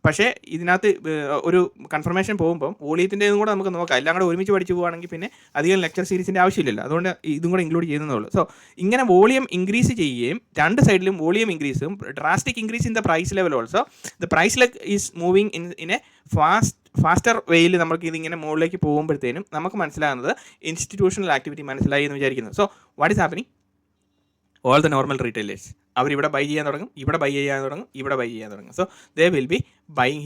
പക്ഷേ ഇതിനകത്ത് ഒരു കൺഫർമേഷൻ പോകുമ്പം വോളിയത്തിൻ്റെതും കൂടെ നമുക്ക് നോക്കാം. എല്ലാം കൂടെ ഒരുമിച്ച് പഠിച്ചു പോകുകയാണെങ്കിൽ പിന്നെ അധികം ലെക്ചർ സീരീസിൻ്റെ ആവശ്യമില്ലല്ലോ. അതുകൊണ്ട് ഇതും കൂടെ ഇൻക്ലൂഡ് ചെയ്യുന്നതുള്ളൂ. സോ ഇങ്ങനെ വോളിയം ഇൻക്രീസ് ചെയ്യുകയും രണ്ട് സൈഡിലും വോളിയം ഇൻക്രീസും drastic increase in the price level also the price leg is moving in a faster വേയിൽ നമുക്ക് ഇതിങ്ങനെ മുകളിലേക്ക് പോകുമ്പോഴത്തേനും നമുക്ക് മനസ്സിലാകുന്നത് ഇൻസ്റ്റിറ്റ്യൂഷണൽ ആക്ടിവിറ്റി മനസ്സിലായി എന്ന് വിചാരിക്കുന്നു. So what is happening? All the normal retailers അവരിവിടെ ബൈ ചെയ്യാൻ തുടങ്ങും, ഇവിടെ ബൈ ചെയ്യാൻ തുടങ്ങും, ഇവിടെ ബൈ ചെയ്യാൻ തുടങ്ങും. So they will be buying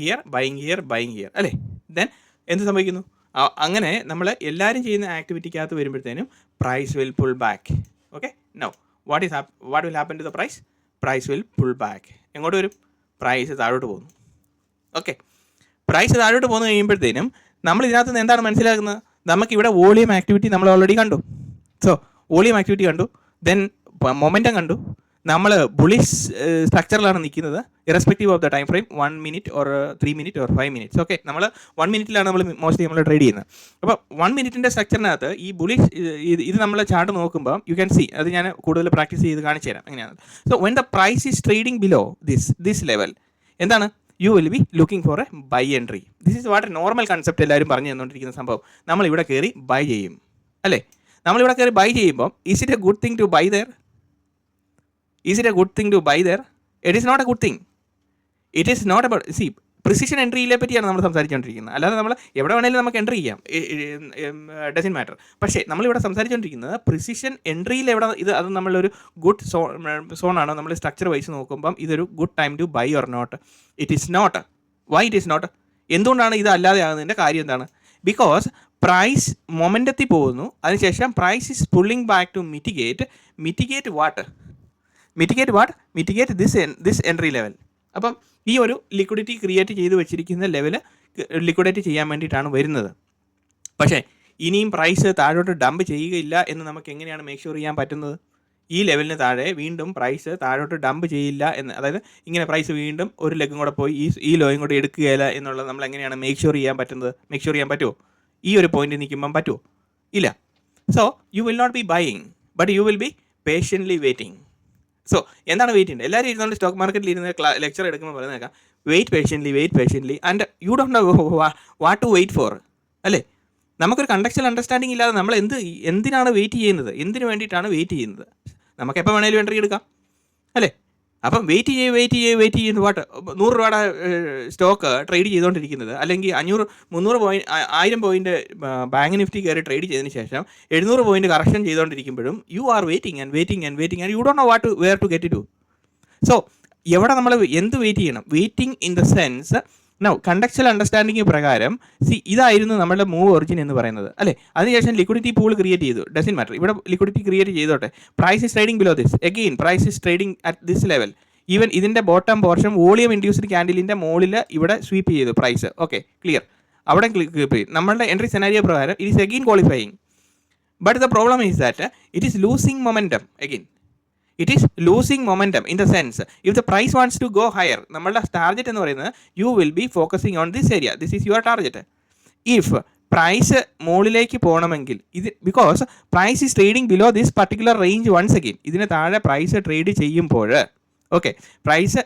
here അല്ലേ? ദെൻ എന്ത് സംഭവിക്കുന്നു? അങ്ങനെ നമ്മൾ എല്ലാവരും ചെയ്യുന്ന ആക്ടിവിറ്റിക്കകത്ത് വരുമ്പോഴത്തേനും price will pull back. Okay, now what will happen to the price? Price will pull back. എങ്ങോട്ട് വരും? പ്രൈസ് താഴോട്ട് പോകുന്നു. ഓക്കെ, പ്രൈസ് താഴോട്ട് പോകുന്നു കഴിയുമ്പോഴത്തേനും നമ്മൾ ഇതിനകത്ത് നിന്ന് എന്താണ് മനസ്സിലാക്കുന്നത്? നമുക്കിവിടെ വോളിയം ആക്ടിവിറ്റി നമ്മൾ ഓൾറെഡി കണ്ടു. സോ വോളിയം ആക്ടിവിറ്റി കണ്ടു, ദെൻ മൊമെൻറ്റം കണ്ടു. നമ്മൾ ബുള്ളിഷ് സ്ട്രക്ചറിലാണ് നിൽക്കുന്നത് irrespective of the time frame 1 minute or 3 minutes or 5 minutes. Okay, നമ്മൾ 1 minute നമ്മൾ മോസ്റ്റ്ലി നമ്മൾ ട്രേഡ് ചെയ്യുന്നത്. അപ്പോൾ 1 minute സ്ട്രക്ചറിനകത്ത് ഈ ബുള്ളിഷ് ഇത് നമ്മൾ ചാർട്ട് നോക്കുമ്പോൾ യു ക്യാൻ സി, അത് ഞാൻ കൂടുതൽ പ്രാക്ടീസ് ചെയ്ത് കാണിച്ചു തരാം എങ്ങനെയാണ്. So when the price is trading below this level എന്താണ്? You will be looking for a buy entry. This is what normal concept എല്ലാവരും പറഞ്ഞു തന്നുകൊണ്ടിരിക്കുന്ന സംഭവം. നമ്മളിവിടെ കയറി ബൈ ചെയ്യും അല്ലേ? നമ്മളിവിടെ കയറി ബൈ ചെയ്യുമ്പോൾ is it a good thing to buy there? Is it a good thing to buy there? It is not a good thing. It is not about see precision എൻട്രിയിലെ പറ്റിയാണ് നമ്മൾ സംസാരിച്ചുകൊണ്ടിരിക്കുന്നത്. അല്ലാതെ നമ്മൾ എവിടെ വേണമെങ്കിലും നമുക്ക് എൻട്രി ചെയ്യാം, ഡസൻ മാറ്റർ. പക്ഷേ നമ്മളിവിടെ സംസാരിച്ചുകൊണ്ടിരിക്കുന്നത് പ്രിസിഷൻ എൻട്രിയിൽ എവിടെ അത് നമ്മളൊരു ഗുഡ് സോണാണോ? നമ്മൾ സ്ട്രക്ചർ വൈസ് നോക്കുമ്പം ഇതൊരു good time to buy or not? It is not. Why it is not? എന്തുകൊണ്ടാണ് ഇത് അല്ലാതെ ആകുന്നതിൻ്റെ കാര്യം എന്താണ്? ബിക്കോസ് പ്രൈസ് മൊമെൻ്റത്തിൽ പോകുന്നു, അതിനുശേഷം price is pulling back to mitigate what? Mitigate this entry level. അപ്പം ഈ ഒരു ലിക്വിഡിറ്റി ക്രിയേറ്റ് ചെയ്ത് വെച്ചിരിക്കുന്ന ലെവല് ലിക്വിഡേറ്റ് ചെയ്യാൻ വേണ്ടിയിട്ടാണ് വരുന്നത്. പക്ഷേ ഇനിയും പ്രൈസ് താഴോട്ട് ഡംപ് ചെയ്യുകയില്ല എന്ന് നമുക്ക് എങ്ങനെയാണ് മേക്ക് ഷുവർ ചെയ്യാൻ പറ്റുന്നത്? ഈ ലെവലിന് താഴെ വീണ്ടും പ്രൈസ് താഴോട്ട് ഡംപ് ചെയ്യില്ല എന്ന്, അതായത് ഇങ്ങനെ പ്രൈസ് വീണ്ടും ഒരു ലെഗും കൂടെ പോയി ഈ ലോയും കൂടെ എടുക്കുകയില്ല എന്നുള്ളത് നമ്മൾ എങ്ങനെയാണ് മേക്ക് ഷുവർ ചെയ്യാൻ പറ്റുന്നത്? മേക്ക് ഷുവർ ചെയ്യാൻ പറ്റുമോ? ഈ ഒരു പോയിന്റ് നിൽക്കുമ്പം പറ്റുമോ? ഇല്ല. So you will not be buying, but you will be patiently waiting. So എന്താണ് വെയിറ്റ് ചെയ്യേണ്ടത്? എല്ലാവരും ഇരുന്നുകൊണ്ട് സ്റ്റോക്ക് മാർക്കറ്റിൽ ഇരുന്ന് ലെക്ചർ എടുക്കുമ്പോൾ പറയുന്നേക്കാം wait patiently and you don't know what to wait for അല്ലേ? നമുക്കൊരു കണ്ടക്ച്വൽ അണ്ടർസ്റ്റാൻഡിങ് ഇല്ലാതെ നമ്മൾ എന്തിനാണ് വെയിറ്റ് ചെയ്യുന്നത്? എന്തിനു വേണ്ടിയിട്ടാണ് വെയിറ്റ് ചെയ്യുന്നത്? നമുക്ക് എപ്പോൾ വേണേലും എൻട്രി എടുക്കാം അല്ലേ? അപ്പം വെയിറ്റ് ചെയ്യുന്ന വാട്ട് 100 രൂപയുടെ സ്റ്റോക്ക് ട്രേഡ് ചെയ്തുകൊണ്ടിരിക്കുന്നത്, അല്ലെങ്കിൽ 300 പോയിന്റ് 1000 പോയിന്റ് ബാങ്ക് നിഫ്റ്റി കയറി ട്രേഡ് ചെയ്തതിന് ശേഷം 700 പോയിന്റ് കറക്ഷൻ ചെയ്തുകൊണ്ടിരിക്കുമ്പോഴും you are waiting and you don't know what where to get to. So എവിടെ നമ്മൾ എന്ത് വെയിറ്റ് ചെയ്യണം? Waiting in the sense now contextual understanding പ്രകാരം ഇതായിരുന്നു നമ്മുടെ മൂവ് ഒറിജിൻ എന്ന് പറയുന്നത് അല്ലേ? അതിനുശേഷം ലിക്വിഡിറ്റി പൂൾ ക്രിയേറ്റ് ചെയ്തു, ഡസൻ മാറ്റർ. ഇവിടെ ലിക്വിഡിറ്റി ക്രിയേറ്റ് ചെയ്തോട്ടെ. Price is trading below this, again price is trading at this level. Even ഇതിൻ്റെ ബോട്ടം പോർഷൻ വോളിയം ഇൻഡ്യൂസ്ഡ് ക്യാൻഡിലിൻ്റെ മുകളിൽ ഇവിടെ സ്വീപ്പ് ചെയ്തു പ്രൈസ്. Okay, clear. അവിടെ ക്ലിക്ക് ചെയ്യും. നമ്മളുടെ എൻട്രി സെനാരിയോ പ്രകാരം it is again qualifying, but the problem is that it is losing momentum again. It is losing momentum in the sense if the price wants to go higher, നമ്മളുടെ target എന്ന് പറയുന്നത് you will be focusing on this area, this is your target. If price മുകളിലേക്ക് പോകണമെങ്കിൽ ഇത് because price is trading below this particular range once again, ഇതിന് താഴെ price trade ചെയ്യുമ്പോൾ okay price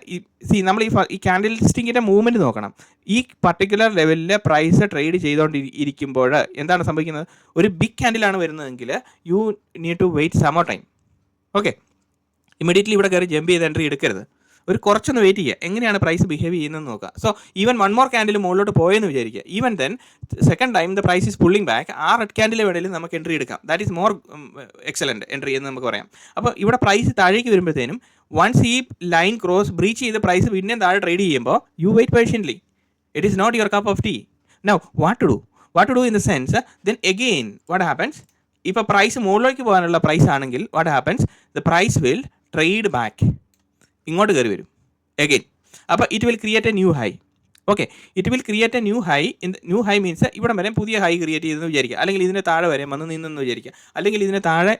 നമ്മൾ ഈ ക്യാൻഡിൽ സ്റ്റിക്കിൻ്റെ മൂവ്മെൻറ്റ് നോക്കണം. ഈ പർട്ടിക്കുലർ ലെവലിൽ പ്രൈസ് ട്രേഡ് ചെയ്തുകൊണ്ടിരിക്കുമ്പോൾ എന്താണ് സംഭവിക്കുന്നത്? ഒരു ബിഗ് ക്യാൻഡിലാണ് വരുന്നതെങ്കിൽ you need to wait some more time. Okay, immediately ഇവിടെ കയറി ജമ്പ് ചെയ്ത് എൻട്രി എടുക്കരുത്. ഒരു കുറച്ചൊന്ന് വെയിറ്റ് ചെയ്യുക, എങ്ങനെയാണ് പ്രൈസ് ബിഹേവ് ചെയ്യുന്നതെന്ന് നോക്കുക. So even one more candle മുകളിലോട്ട് പോയെന്ന് വിചാരിക്കുക. Even then second time the price is pulling back, ആ റെഡ് ക്യാൻഡിൽ വേണമെങ്കിലും നമുക്ക് എൻട്രി എടുക്കാം. That is more excellent entry എന്ന് നമുക്ക് പറയാം. അപ്പോൾ ഇവിടെ പ്രൈസ് താഴേക്ക് വരുമ്പോഴത്തേനും വൺസ് ഈ ലൈൻ ക്രോസ് ബ്രീച്ച് ചെയ്ത് പ്രൈസ് പിന്നെയും താഴെ ട്രേഡ് ചെയ്യുമ്പോൾ you wait patiently. It is not your cup of tea. Now what to do in the sense then again what happens? ഇപ്പോൾ പ്രൈസ് മുകളിലേക്ക് പോകാനുള്ള പ്രൈസ് ആണെങ്കിൽ what happens? The price will trade back, ഇങ്ങോട്ട് കയറി വരും again. അപ്പോൾ it will create a new high. Okay, it will create a new high. New high means ഇവിടെ വരെ പുതിയ ഹൈ ക്രിയേറ്റ് ചെയ്തെന്ന് വിചാരിക്കുക, അല്ലെങ്കിൽ ഇതിന് താഴെ വരെ വന്ന് നിന്നെന്ന് വിചാരിക്കുക, അല്ലെങ്കിൽ ഇതിന് താഴെ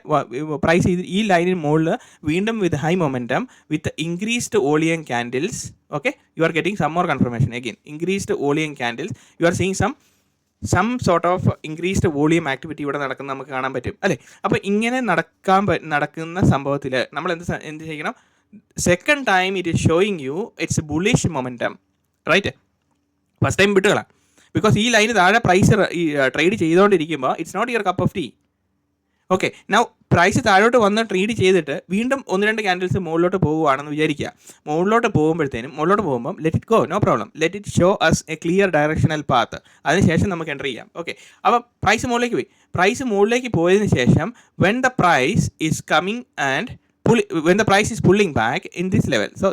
പ്രൈസ് ചെയ്ത് ഈ ലൈനിന് മുകളിൽ വീണ്ടും with high momentum with increased volume candles. Okay, you are getting some more confirmation again. Increased volume candles, you are seeing some sort of increased volume activity ഇവിടെ നടക്കുന്ന നമുക്ക് കാണാൻ പറ്റും അല്ലേ? അപ്പോൾ ഇങ്ങനെ നടക്കുന്ന സംഭവത്തിൽ നമ്മൾ എന്ത് ചെയ്യണം? Second time it is showing you it's bullish momentum, right? First time വിട്ടുകളാം, ബിക്കോസ് ഈ ലൈന് താഴെ പ്രൈസ് ട്രേഡ് ചെയ്തുകൊണ്ടിരിക്കുമ്പോൾ it's not your cup of tea. Okay, now price താഴോട്ട് വന്ന് ട്രേഡ് ചെയ്തിട്ട് വീണ്ടും 1-2 ക്യാൻഡിൽസ് മുകളിലോട്ട് പോകുകയാണെന്ന് വിചാരിക്കുക. മുകളിലോട്ട് പോകുമ്പം let it go, no problem. Let it show us a clear directional path. അതിനുശേഷം നമുക്ക് എൻ്റർ ചെയ്യാം. ഓക്കെ, അപ്പോൾ പ്രൈസ് മുകളിലേക്ക് പോയി. പ്രൈസ് മുകളിലേക്ക് പോയതിന് ശേഷം when the price is pulling back in this level, so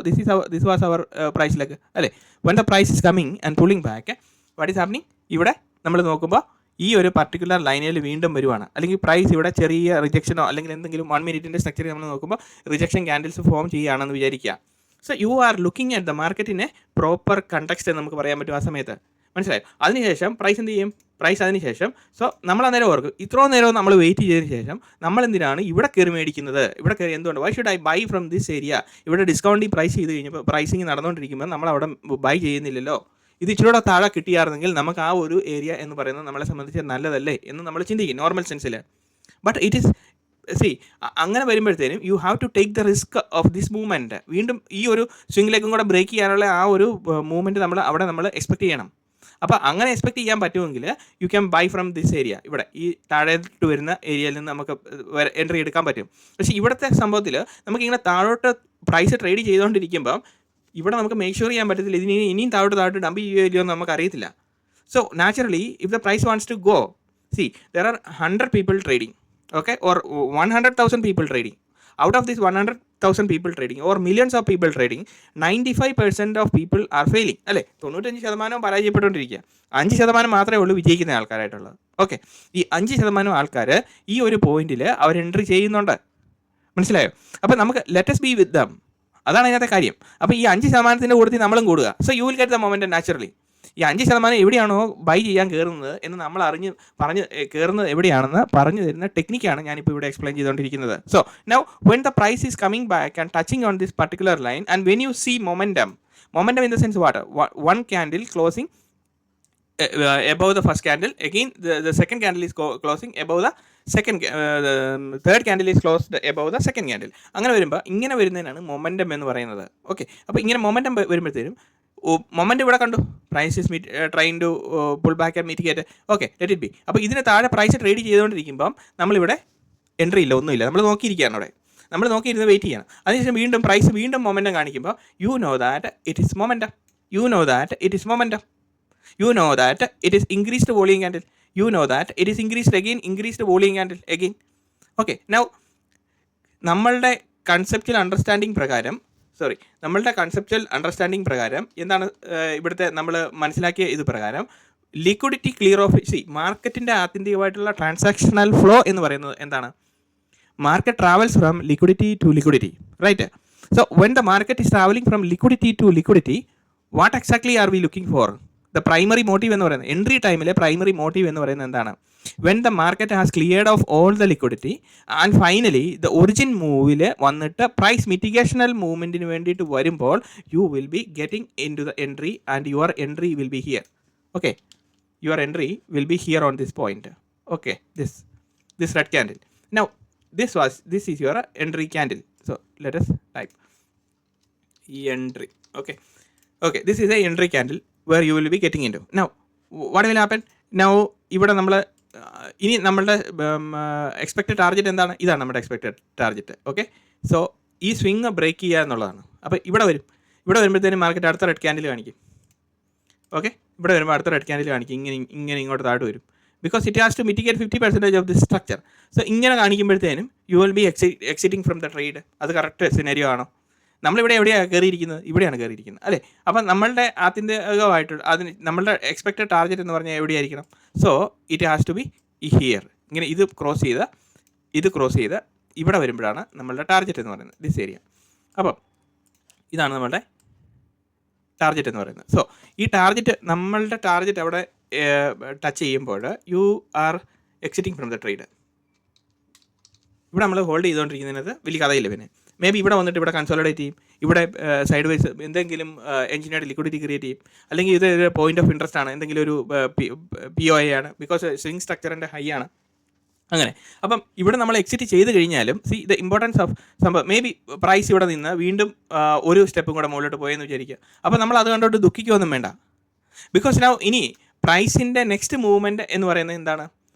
this was our price leg അല്ലേ? When the price is coming and pulling back, what is happening? ഇവിടെ നമ്മൾ നോക്കുമ്പോൾ ഈ ഒരു പർട്ടിക്കുലർ ലൈനിൽ വീണ്ടും വരുവാണ്, അല്ലെങ്കിൽ പ്രൈസ് ഇവിടെ ചെറിയ റിജക്ഷനോ അല്ലെങ്കിൽ എന്തെങ്കിലും 1 മിനിറ്റിൻ്റെ സ്ട്രക്ചർ നമ്മൾ നോക്കുമ്പോൾ റിജക്ഷൻ ക്യാൻഡിൽസ് ഫോം ചെയ്യുകയാണെന്ന് വിചാരിക്കുക. So you are looking at the മാർക്കറ്റിനെ പ്രോപ്പർ കണ്ടക്സ്റ്റ് എന്ന് നമുക്ക് പറയാൻ പറ്റും ആ സമയത്ത്. മനസ്സിലായോ? അതിനുശേഷം പ്രൈസ് എന്ത് ചെയ്യും? പ്രൈസ് അതിനുശേഷം നമ്മൾ അന്നേരം ഓർക്കും ഇത്രയും നേരം നമ്മൾ വെയിറ്റ് ചെയ്തതിന് ശേഷം നമ്മൾ എന്തിനാണ് ഇവിടെ കയറി മേടിക്കുന്നത്? ഇവിടെ കയറി എന്തുകൊണ്ട്? Why should I bye from this area? ഇവിടെ ഡിസ്കൗണ്ടിങ് പ്രൈസ് ചെയ്ത് കഴിഞ്ഞപ്പോൾ പ്രൈസിങ് നടന്നുകൊണ്ടിരിക്കുമ്പോൾ നമ്മൾ അവിടെ ബൈ ചെയ്യുന്നില്ലല്ലോ. ഇത് ഇച്ചിരൂടെ താഴെ കിട്ടിയായിരുന്നെങ്കിൽ നമുക്ക് ആ ഒരു ഏരിയ എന്ന് പറയുന്നത് നമ്മളെ സംബന്ധിച്ച് നല്ലതല്ലേ എന്ന് നമ്മൾ ചിന്തിക്കും നോർമൽ സെൻസിൽ. ബട്ട് ഇറ്റ് ഈസ് അങ്ങനെ വരുമ്പോഴത്തേനും you have to take the risk of this movement. വീണ്ടും ഈ ഒരു സ്വിങ്ങിലേക്കും കൂടെ ബ്രേക്ക് ചെയ്യാനുള്ള ആ ഒരു മൂവ്മെൻറ്റ് നമ്മൾ എക്സ്പെക്ട് ചെയ്യണം. അപ്പോൾ അങ്ങനെ എക്സ്പെക്ട് ചെയ്യാൻ പറ്റുമെങ്കിൽ you can bye from this area. ഇവിടെ ഈ താഴോട്ട് വരുന്ന ഏരിയയിൽ നിന്ന് നമുക്ക് എൻട്രി എടുക്കാൻ പറ്റും. പക്ഷേ ഇവിടുത്തെ സംഭവത്തിൽ നമുക്കിങ്ങനെ താഴോട്ട് പ്രൈസ് ട്രേഡ് ചെയ്തുകൊണ്ടിരിക്കുമ്പം ഇവിടെ നമുക്ക് മേക്ക് ഷുവർ ചെയ്യാൻ പറ്റത്തില്ല ഇനിയും താഴോട്ട് ഡംപ് ചെയ്യുമല്ലോ എന്ന് നമുക്ക് അറിയത്തില്ല. So naturally if the price wants to go, there are 100 people trading, okay, or 100,000 people trading. Out of this 100,000 people trading or millions of people trading, 95% of people are failing. അല്ലേ, 95% പരാജയപ്പെട്ടുകൊണ്ടിരിക്കുക, 5% മാത്രമേ ഉള്ളൂ വിജയിക്കുന്ന ആൾക്കാരായിട്ടുള്ളത്. Okay, ഈ 5% ആൾക്കാർ ഈ ഒരു പോയിന്റിൽ അവർ entry ചെയ്യുന്നുണ്ട്. മനസ്സിലായോ? അപ്പോൾ നമുക്ക് ലെറ്റസ് ബി വിത്ത് ദം, അതാണ് അതിനകത്തെ കാര്യം. അപ്പോൾ ഈ 5% കൂട്ടത്തിൽ നമ്മളും കൂടുക. So you will get the momentum naturally. ഈ 5% എവിടെയാണോ ബൈ ചെയ്യാൻ കയറുന്നത് എന്ന് നമ്മൾ പറഞ്ഞ് കയറുന്നത് എവിടെയാണെന്ന് പറഞ്ഞു തരുന്ന ടെക്നിക്കാണ് ഞാനിപ്പോൾ ഇവിടെ എക്സ്പ്ലെയിൻ ചെയ്തുകൊണ്ടിരിക്കുന്നത്. So now when the price is coming back and touching on this particular line and when you see momentum in the sense what, one candle closing above the first candle, again the second candle is closing above the third candle is closed above the second candle. അങ്ങനെ വരുമ്പോൾ ഇങ്ങനെ വരുന്നതിനാണ് momentum എന്ന് പറയുന്നത്. Okay, അപ്പോൾ ഇങ്ങനെ momentum വരുമ്പോഴത്തേനും moment ഇവിടെ കണ്ടു, price is trying to pull back and mitigate. Okay, let it be. അപ്പോൾ ഇതിന് താഴെ പ്രൈസ് ട്രേഡ് ചെയ്തുകൊണ്ടിരിക്കുമ്പം നമ്മളിവിടെ എൻട്രി ഇല്ല, ഒന്നുമില്ല, നമ്മൾ നോക്കിയിരിക്കുകയാണ് അവിടെ, നമ്മൾ നോക്കിയിരുന്ന് വെയിറ്റ് ചെയ്യണം. അതിനുശേഷം വീണ്ടും പ്രൈസ് വീണ്ടും മൊമെൻറ്റം കാണിക്കുമ്പോൾ you know that it is momentum, you know that it is momentum, you know that it is increased volume candle, you know that it is increased volume candle again. Okay, now നമ്മളുടെ conceptual understanding പ്രകാരം എന്താണ് ഇവിടുത്തെ നമ്മൾ മനസ്സിലാക്കിയ ഇത് പ്രകാരം liquidity clear of മാർക്കറ്റിൻ്റെ ആത്യന്തികമായിട്ടുള്ള transactional flow എന്ന് പറയുന്നത് എന്താണ്? Market travels from liquidity to liquidity, right? So when the market is travelling from liquidity to liquidity, what exactly are we looking for? The primary motive എന്ന് പറയുന്നത്, entry ടൈമിലെ primary motive എന്ന് പറയുന്നത് എന്താണ്? When the market has cleared off all the liquidity and finally the origin മൂവിൽ വന്നിട്ട് price mitigational മൂവ്മെൻറ്റിന് വേണ്ടിയിട്ട് വരുമ്പോൾ you will be getting into the entry and your entry will be here. Okay, your entry will be here on this point. Okay, this red candle. Now this is your entry candle. So let us type entry. Okay, this is a entry candle where you will be getting into. Now what will happen? Now ഇവിടെ നമ്മൾ ഇനി നമ്മളുടെ expected target എന്താണ്? ഇതാണ് നമ്മുടെ expected target. Okay, so ഈ swing break ചെയ്യുക എന്നുള്ളതാണ്. അപ്പോൾ ഇവിടെ വരുമ്പോഴത്തേനും മാർക്കറ്റ് അടുത്ത റെഡ് ക്യാൻഡിൽ കാണിക്കും. ഓക്കെ, ഇവിടെ വരുമ്പോൾ അടുത്ത റെഡ് ക്യാൻഡിൽ കാണിക്കും, ഇങ്ങനെ ഇങ്ങോട്ട് താഴോട്ട് വരും. Because it has to mitigate 50% of this structure. So ഇങ്ങനെ കാണിക്കുമ്പോഴത്തേനും you will be exiting from the trade. അത് കറക്റ്റ് സിനാരിയോ ആണോ? നമ്മളിവിടെ എവിടെയാണ് കയറിയിരിക്കുന്നത്? ഇവിടെയാണ് കയറിയിരിക്കുന്നത്, അല്ലേ? അപ്പം നമ്മളുടെ ആത്യന്തികമായിട്ടുള്ള നമ്മളുടെ എക്സ്പെക്റ്റഡ് ടാർഗറ്റ് എന്ന് പറഞ്ഞാൽ എവിടെയായിരിക്കണം? So it has to be here. ഇങ്ങനെ ഇത് ക്രോസ് ചെയ്ത് ഇവിടെ വരുമ്പോഴാണ് നമ്മളുടെ ടാർഗറ്റ് എന്ന് പറയുന്നത്, ദിസ് ഏരിയ. അപ്പം ഇതാണ് നമ്മളുടെ ടാർഗറ്റ് എന്ന് പറയുന്നത്. സോ ഈ നമ്മളുടെ ടാർഗറ്റ് അവിടെ ടച്ച് ചെയ്യുമ്പോൾ you are exiting from the trade. ഇവിടെ നമ്മൾ ഹോൾഡ് ചെയ്തുകൊണ്ടിരിക്കുന്നതിനകത്ത് വലിയ കഥയില്ല. പിന്നെ മേ ബി ഇവിടെ വന്നിട്ട് ഇവിടെ കൺസോളിഡേറ്റ് ചെയ്യും, ഇവിടെ സൈഡ് വൈസ് എന്തെങ്കിലും എഞ്ചിനീയർഡ് ലിക്വിഡിറ്റി ക്രിയേറ്റ് ചെയ്യും, അല്ലെങ്കിൽ ഇത് പോയിന്റ് ഓഫ് ഇൻട്രസ്റ്റ് ആണ്, എന്തെങ്കിലും ഒരു POI ആണ്, ബിക്കോസ് സ്വിംഗ് സ്ട്രക്ചറിൻ്റെ ഹൈ ആണ്. അങ്ങനെ അപ്പം ഇവിടെ നമ്മൾ എക്സിറ്റ് ചെയ്ത് കഴിഞ്ഞാലും ദ ഇമ്പോർട്ടൻസ് ഓഫ് സംഭവം, മേ ബി പ്രൈസ് ഇവിടെ നിന്ന് വീണ്ടും ഒരു സ്റ്റെപ്പും കൂടെ മുകളിലോട്ട് പോയെന്ന് വിചാരിക്കുക. അപ്പോൾ നമ്മൾ അത് കണ്ടോട്ട് ദുഃഖിക്കുകയൊന്നും വേണ്ട. ബിക്കോസ് നൗ ഇനി പ്രൈസിൻ്റെ നെക്സ്റ്റ് മൂവ്മെൻറ്റ് എന്ന് പറയുന്നത് എന്താണ്?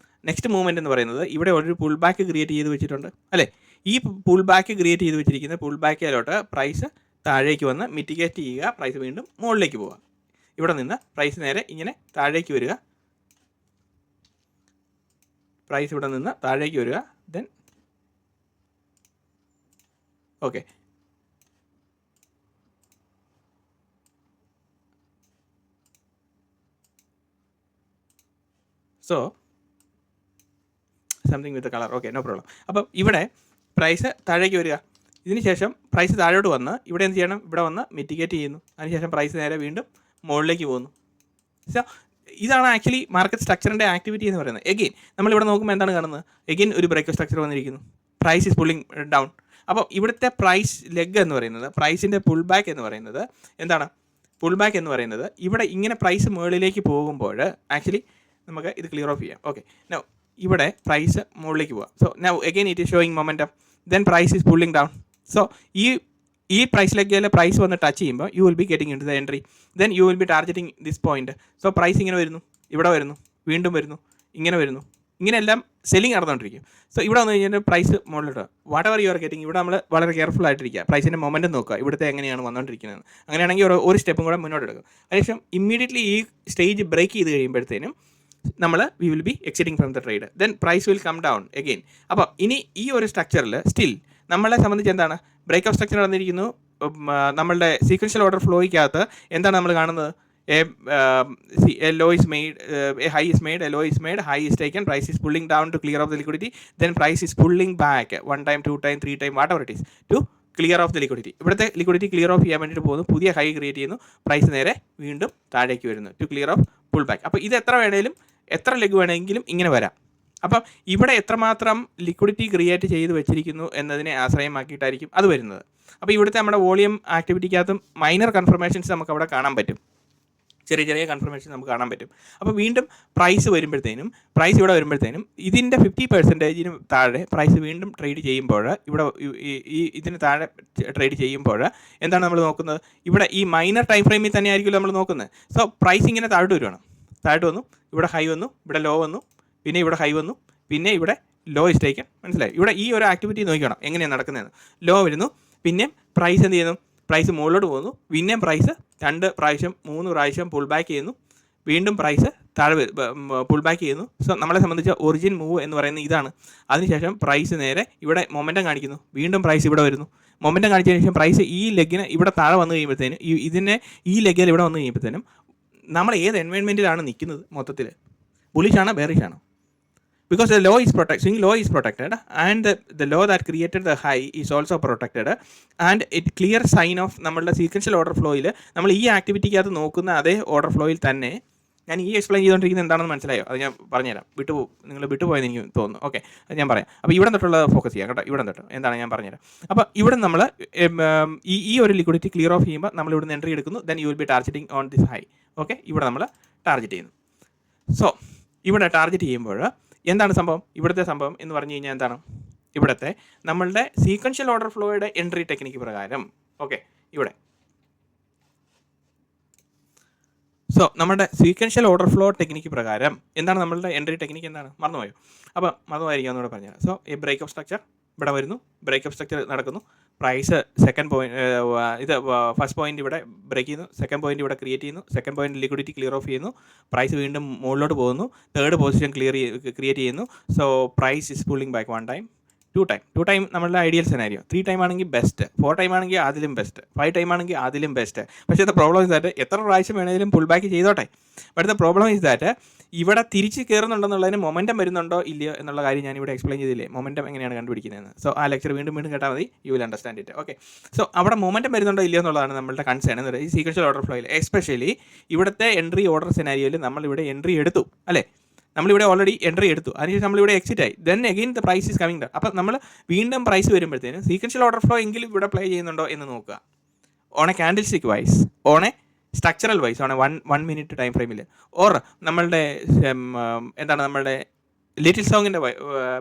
നെക്സ്റ്റ് മൂവ്മെൻറ്റ് എന്ന് പറയുന്നത് ഇവിടെ ഒരു പുൾ ബാക്ക് ക്രിയേറ്റ് ചെയ്ത് വെച്ചിട്ടുണ്ട്, അല്ലേ? ഈ പുൾ ബാക്ക് ക്രിയേറ്റ് ചെയ്ത് വെച്ചിരിക്കുന്ന പുൾ ബാക്കിലോട്ട് പ്രൈസ് താഴേക്ക് വന്ന് മിറ്റിഗേറ്റ് ചെയ്യുക, പ്രൈസ് വീണ്ടും മുകളിലേക്ക് പോവുക. ഇവിടെ നിന്ന് പ്രൈസ് നേരെ ഇങ്ങനെ താഴേക്ക് വരിക, പ്രൈസ് ഇവിടെ നിന്ന് താഴേക്ക് വരിക, then okay so something with colour, okay, no problem. അപ്പം ഇവിടെ പ്രൈസ് താഴേക്ക് വരിക, ഇതിനുശേഷം പ്രൈസ് താഴോട്ട് വന്ന് ഇവിടെ എന്ത് ചെയ്യണം? ഇവിടെ വന്ന് മിറ്റിഗേറ്റ് ചെയ്യുന്നു, അതിനുശേഷം പ്രൈസ് നേരെ വീണ്ടും മുകളിലേക്ക് പോകുന്നു. സോ ഇതാണ് ആക്ച്വലി മാർക്കറ്റ് സ്ട്രക്ചറിൻ്റെ ആക്ടിവിറ്റി എന്ന് പറയുന്നത്. എഗെയിൻ നമ്മളിവിടെ നോക്കുമ്പോൾ എന്താണ് കാണുന്നത്? എഗെയിൻ ഒരു ബ്രേക്ക് സ്ട്രക്ചർ വന്നിരിക്കുന്നു, പ്രൈസ് ഈസ് പുള്ളിങ് ഡൗൺ. അപ്പോൾ ഇവിടുത്തെ പ്രൈസ് ലെഗ് എന്ന് പറയുന്നത്, പ്രൈസിൻ്റെ പുൾ ബാക്ക് എന്ന് പറയുന്നത് എന്താണ്? പുൾ ബാക്ക് എന്ന് പറയുന്നത് ഇവിടെ ഇങ്ങനെ പ്രൈസ് മുകളിലേക്ക് പോകുമ്പോൾ ആക്ച്വലി നമുക്ക് ഇത് ക്ലിയർ ഓഫ് ചെയ്യാം. ഓക്കെ, നൗ ഇവിടെ പ്രൈസ് മുകളിലേക്ക് പോവാം. So now again it is showing momentum, then price is pulling down. So ഈ പ്രൈസിലേക്ക് പ്രൈസ് വന്ന് ടച്ച് ചെയ്യുമ്പോൾ you will be getting into the entry, then you will be targeting this point. So price ഇങ്ങനെ വരുന്നു, ഇവിടെ വരുന്നു, വീണ്ടും വരുന്നു, ഇങ്ങനെ വരുന്നു, ഇങ്ങനെയെല്ലാം സെല്ലിംഗ് നടന്നുകൊണ്ടിരിക്കും. സോ ഇവിടെ വന്നു കഴിഞ്ഞാൽ പ്രൈസ് മുകളിലോട്ട് what ever you are getting, ഇവിടെ നമ്മൾ വളരെ കെയർഫുൾ ആയിട്ടിരിക്കുക, പ്രൈസിൻ്റെ മൊമെൻറ്റം നോക്കുക, ഇവിടുത്തെ എങ്ങനെയാണ് വന്നുകൊണ്ടിരിക്കുന്നത്. അങ്ങനെയാണെങ്കിൽ ഒരു സ്റ്റെപ്പും കൂടെ മുന്നോട്ട് എടുക്കും. അതിനുശേഷം ഇമ്മീഡിയറ്റ്ലി ഈ സ്റ്റേജ് ബ്രേക്ക് ചെയ്ത് കഴിയുമ്പോഴത്തേനും നമ്മൾ we will be exiting from the trade, then price will come down again. അപ്പോൾ ഇനി ഈ ഒരു സ്ട്രക്ചറിൽ സ്റ്റിൽ നമ്മളെ സംബന്ധിച്ച് എന്താണ് ബ്രേക്ക് ഓഫ് സ്ട്രക്ചർ നടന്നിരിക്കുന്നു. നമ്മളുടെ സീക്വൻഷ്യൽ ഓർഡർ ഫ്ലോയ്ക്കകത്ത് എന്താണ് നമ്മൾ കാണുന്നത്? a low is made, a high is made, a low is made, high is taken, price is pulling down to clear off the liquidity, then price is pulling back 1 time, 2 time, 3 time, whatever it is, to clear of the liquidity. ഇവിടുത്തെ liquidity clear of ചെയ്യാൻ വേണ്ടിയിട്ട് പോകുന്നു, പുതിയ high create ചെയ്യുന്നു, price നേരെ വീണ്ടും താഴേക്ക് വരുന്നു to clear off pull back. അപ്പോൾ ഇത് എത്ര ലെഗ് വേണമെങ്കിലും ഇങ്ങനെ വരാം. അപ്പം ഇവിടെ എത്രമാത്രം ലിക്വിഡിറ്റി ക്രിയേറ്റ് ചെയ്ത് വെച്ചിരിക്കുന്നു എന്നതിനെ ആശ്രയമാക്കിയിട്ടായിരിക്കും അത് വരുന്നത്. അപ്പോൾ ഇവിടുത്തെ നമ്മുടെ വോളിയം ആക്ടിവിറ്റിക്കകത്തും മൈനർ കൺഫർമേഷൻസ് നമുക്ക് അവിടെ കാണാൻ പറ്റും, ചെറിയ കൺഫർമേഷൻ നമുക്ക് കാണാൻ പറ്റും. അപ്പോൾ വീണ്ടും പ്രൈസ് ഇവിടെ വരുമ്പോഴത്തേനും ഇതിൻ്റെ 50% താഴെ പ്രൈസ് വീണ്ടും ട്രേഡ് ചെയ്യുമ്പോൾ, ഇവിടെ ഇതിന് താഴെ ട്രേഡ് ചെയ്യുമ്പോൾ എന്താണ് നമ്മൾ നോക്കുന്നത്? ഇവിടെ ഈ മൈനർ ടൈം ഫ്രെയിമിൽ തന്നെ ആയിരിക്കുമല്ലോ നമ്മൾ നോക്കുന്നത്. സോ പ്രൈസ് ഇങ്ങനെ താഴോട്ട് വന്നു, ഇവിടെ ഹൈ വന്നു, ഇവിടെ ലോ വന്നു, പിന്നെ ഇവിടെ ഹൈ വന്നു, പിന്നെ ഇവിടെ ലോ ഇസ് ടേക്കൻ. മനസ്സിലായി? ഇവിടെ ഈ ഒരു ആക്ടിവിറ്റി നോക്കണം എങ്ങനെയാണ് നടക്കുന്നതെന്ന്. ലോ വരുന്നു, പിന്നെ പ്രൈസ് എന്ത് ചെയ്യുന്നു? പ്രൈസ് മുകളിലോട്ട് പോകുന്നു, പിന്നെയും പ്രൈസ് 2 പ്രാവശ്യം 3 പ്രാവശ്യം പുൾ ബാക്ക് ചെയ്യുന്നു, വീണ്ടും പ്രൈസ് താഴെ പുൾ ബാക്ക് ചെയ്യുന്നു. സോ നമ്മളെ സംബന്ധിച്ച് ഒറിജിൻ മൂവ് എന്ന് പറയുന്നത് ഇതാണ്. അതിനുശേഷം പ്രൈസ് നേരെ ഇവിടെ മൊമെൻറ്റം കാണിക്കുന്നു, വീണ്ടും പ്രൈസ് ഇവിടെ വരുന്നു, മൊമെൻറ്റം കാണിച്ചതിന് ശേഷം പ്രൈസ് ഈ ലെഗിന് ഇവിടെ താഴെ വന്നു കഴിയുമ്പോഴത്തേനും ഈ ലെഗിൽ ഇവിടെ വന്നു കഴിയുമ്പോഴത്തേനും നമ്മൾ ഏത് എൻവയോൺമെൻറ്റിലാണ് നിൽക്കുന്നത്? മൊത്തത്തിൽ ബുള്ളിഷാണോ ബെയറിഷാണോ? Because the law is swing law is protected, and the law that created the high is also protected, and it clear sign of നമ്മളുടെ സീക്വൻഷ്യൽ ഓർഡർ ഫ്ലോയിൽ നമ്മൾ ഈ ആക്ടിവിറ്റിക്കകത്ത് നോക്കുന്ന അതേ ഓർഡർ ഫ്ലോയിൽ തന്നെ ഞാൻ ഈ എക്സ്പ്ലെയിൻ ചെയ്തുകൊണ്ടിരിക്കുന്നത് എന്താണെന്ന് മനസ്സിലായോ? അത് ഞാൻ പറഞ്ഞുതരാം. നിങ്ങൾ വിട്ടുപോയെന്ന് എനിക്ക് തോന്നുന്നു. ഓക്കെ, അത് ഞാൻ പറയാം. അപ്പോൾ ഇവിടെ തൊട്ടുള്ള ഫോക്കസ് ചെയ്യാം കേട്ടോ. ഇവിടെ തൊട്ട് എന്താണ് ഞാൻ പറഞ്ഞുതരാം. അപ്പോൾ ഇവിടെ നമ്മൾ ഈ ഒരു ലിക്വിഡിറ്റി ക്ലിയർ ഓഫ് ചെയ്യുമ്പോൾ നമ്മൾ ഇവിടുന്ന് എൻട്രി എടുക്കുന്നു, then you will be targeting on this high. Okay, ഇവിടെ നമ്മൾ ടാർഗറ്റ് ചെയ്യുന്നു. സോ ഇവിടെ ടാർഗറ്റ് ചെയ്യുമ്പോൾ എന്താണ് സംഭവം? ഇവിടുത്തെ സംഭവം എന്ന് പറഞ്ഞു കഴിഞ്ഞാൽ എന്താണ്? ഇവിടുത്തെ നമ്മളുടെ സീക്വൻഷ്യൽ ഓർഡർ ഫ്ലോയുടെ എൻട്രി ടെക്നിക്ക് പ്രകാരം, ഓക്കെ, ഇവിടെ സോ നമ്മുടെ സീക്വൻഷ്യൽ ഓർഡർ ഫ്ലോ ടെക്നിക്ക് പ്രകാരം എന്താണ് നമ്മളുടെ എൻട്രി ടെക്നിക്ക്? എന്താണ്? മറന്നുപോയോ? അപ്പോൾ മറന്നുമായിരിക്കും എന്നൂടെ പറഞ്ഞുതരാം. സോ ഈ ബ്രേക്ക് ഓഫ് സ്ട്രക്ചർ ഇവിടെ വരുന്നു, ബ്രേക്ക് ഓഫ് സ്ട്രക്ചർ നടക്കുന്നു, price second point first point ഇവിടെ ബ്രേക്ക് ചെയ്യുന്നു, സെക്കൻഡ് പോയിന്റ് ഇവിടെ ക്രിയേറ്റ് ചെയ്യുന്നു, second point liquidity clear off ചെയ്യുന്നു, പ്രൈസ് വീണ്ടും മുകളിലോട്ട് പോകുന്നു, തേർഡ് പൊസിഷൻ ക്രിയേറ്റ് ചെയ്യുന്നു. So price is pulling back 1 time, 2 time നമ്മളുടെ ഐഡിയൽ സെനാരിയോ, 3 ടൈം ആണെങ്കിൽ ബെസ്റ്റ്, 4 ടൈം ആണെങ്കിൽ അതിലും ബെസ്റ്റ്, 5 ടൈം ആണെങ്കിൽ അതിലും ബെസ്റ്റ്. പക്ഷേ ദ പ്രോബ്ലം ഇസ് ദാറ്റ് എത്ര പ്രാവശ്യം വേണമെങ്കിലും പുൾ ബാക്ക് ചെയ്തോട്ടെ. But the problem is that ഇവിടെ തിരിച്ച് കയറുന്നുണ്ടെന്നുള്ളതിന് മൊമെൻറ്റം വരുന്നുണ്ടോ ഇല്ലയോ എന്നുള്ള കാര്യം ഞാനിവിടെ എക്സ്പ്ലെയിൻ ചെയ്തില്ലേ, മൊമെൻറ്റം എങ്ങനെയാണ് കണ്ടുപിടിക്കുന്നതെന്ന്. സോ ആ ലെക്ചർ വീണ്ടും കേട്ടാൽ മതി, you will understand it. Okay, so അവിടെ മൊമെൻറ്റം വരുന്നുണ്ടോ ഇല്ലയോ എന്നുള്ളതാണ് നമ്മളുടെ കൺസേൺ എന്ന് പറയുന്നത്. ഈ സീക്വൻഷ്യൽ ഓർഡർ ഫ്ലോയിൽ എസ്പെഷ്യലി ഇവിടുത്തെ എൻട്രി ഓർഡർ സെനാരിയോയിൽ നമ്മളിവിടെ എൻട്രി എടുത്തു അല്ലേ, നമ്മളിവിടെ ഓൾറെഡി എൻട്രി എടുത്തു, അതിനുശേഷം നമ്മളിവിടെ എക്സിറ്റ് ആയി, then again the price is coming down. അപ്പോൾ നമ്മൾ വീണ്ടും പ്രൈസ് വരുമ്പോഴത്തേനും സീക്വൻഷ്യൽ ഓർഡർ ഫ്ലോ എങ്കിലും ഇവിടെ പ്ലേ ചെയ്യുന്നുണ്ടോ എന്ന് നോക്കുക. On a candle stick wise, on a structural wise, on a 1 minute time ഫ്രെയിമിൽ, ഓർ നമ്മളുടെ എന്താണ് നമ്മളുടെ ലിറ്റിൽ സോങ്ങിൻ്റെ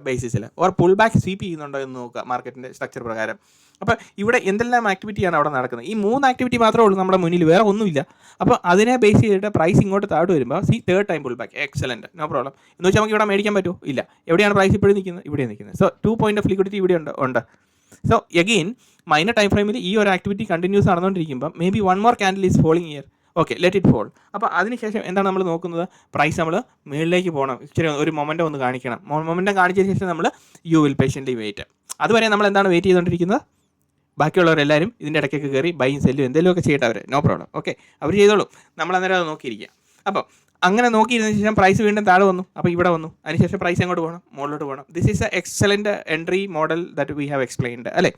ബേസിസിൽ, ഓർ പുൾ ബാക്ക് സ്വീപ്പ് ചെയ്യുന്നുണ്ടോ എന്ന് നോക്കുക മാർക്കറ്റിൻ്റെ സ്ട്രക്ചർ പ്രകാരം. അപ്പോൾ ഇവിടെ എന്തെല്ലാം ആക്ടിവിറ്റിയാണ് അവിടെ നടക്കുന്നത്? ഈ 3 ആക്ടിവിറ്റി മാത്രമേ ഉള്ളൂ നമ്മുടെ മുന്നിൽ, വേറെ ഒന്നുമില്ല. അപ്പോൾ അതിനെ ബേസ് ചെയ്തിട്ട് പ്രൈസ് ഇങ്ങോട്ട് താഴോട്ട് വരുമ്പോൾ third time pull back, excellent, no problem. എന്ന് വെച്ചാൽ നമുക്ക് ഇവിടെ മേടിക്കാൻ പറ്റുമോ? ഇല്ല. എവിടെയാണ് പ്രൈസ് ഇപ്പോഴും നിൽക്കുന്നത്? ഇവിടെ നിൽക്കുന്നത്. സോ 2 പോയിന്റ് ഓഫ് ലിക്വിഡിറ്റി ഇവിടെ ഉണ്ട്. സോ എഗെയിൻ മൈനർ ടൈം ഫ്രെയിമിൽ ഈ ഒരു ആക്ടിവിറ്റി കണ്ടിന്യൂസ് നടന്നുകൊണ്ടിരിക്കുമ്പോൾ maybe 1 more candle is falling here. Okay, let it fall. അപ്പോൾ അതിനുശേഷം എന്താണ് നമ്മൾ നോക്കുന്നത്? പ്രൈസ് നമ്മൾ മുകളിലേക്ക് പോകണം, ഇച്ചിരി ഒരു മൊമെൻറ്റം ഒന്ന് കാണിക്കണം. മൊമെൻറ്റം കാണിച്ചതിന് ശേഷം നമ്മൾ യു വിൽ പേഷ്യൻ്റ്ലി വെയിറ്റ്. അതുവരെ നമ്മൾ എന്താണ് വെയിറ്റ് ചെയ്തുകൊണ്ടിരിക്കുന്നത്? ബാക്കിയുള്ളവരെല്ലാവരും ഇതിൻ്റെ ഇടയ്ക്കൊക്കെ കയറി ബൈയും സെല്ലും എന്തെങ്കിലുമൊക്കെ ചെയ്യട്ടെ അവർ, നോ പ്രോബ്ലം. ഓക്കെ, അവർ ചെയ്തോളും, നമ്മൾ അന്നേരം അത് നോക്കിയിരിക്കുക. അപ്പോൾ അങ്ങനെ നോക്കിയിരുന്ന ശേഷം പ്രൈസ് വീണ്ടും താഴെ വന്നു, അപ്പോൾ ഇവിടെ വന്നു, അതിനുശേഷം പ്രൈസ് എങ്ങോട്ട് പോകണം? മുകളിലോട്ട് പോകണം. This is A excellent entry model that we have explained അല്ലേ.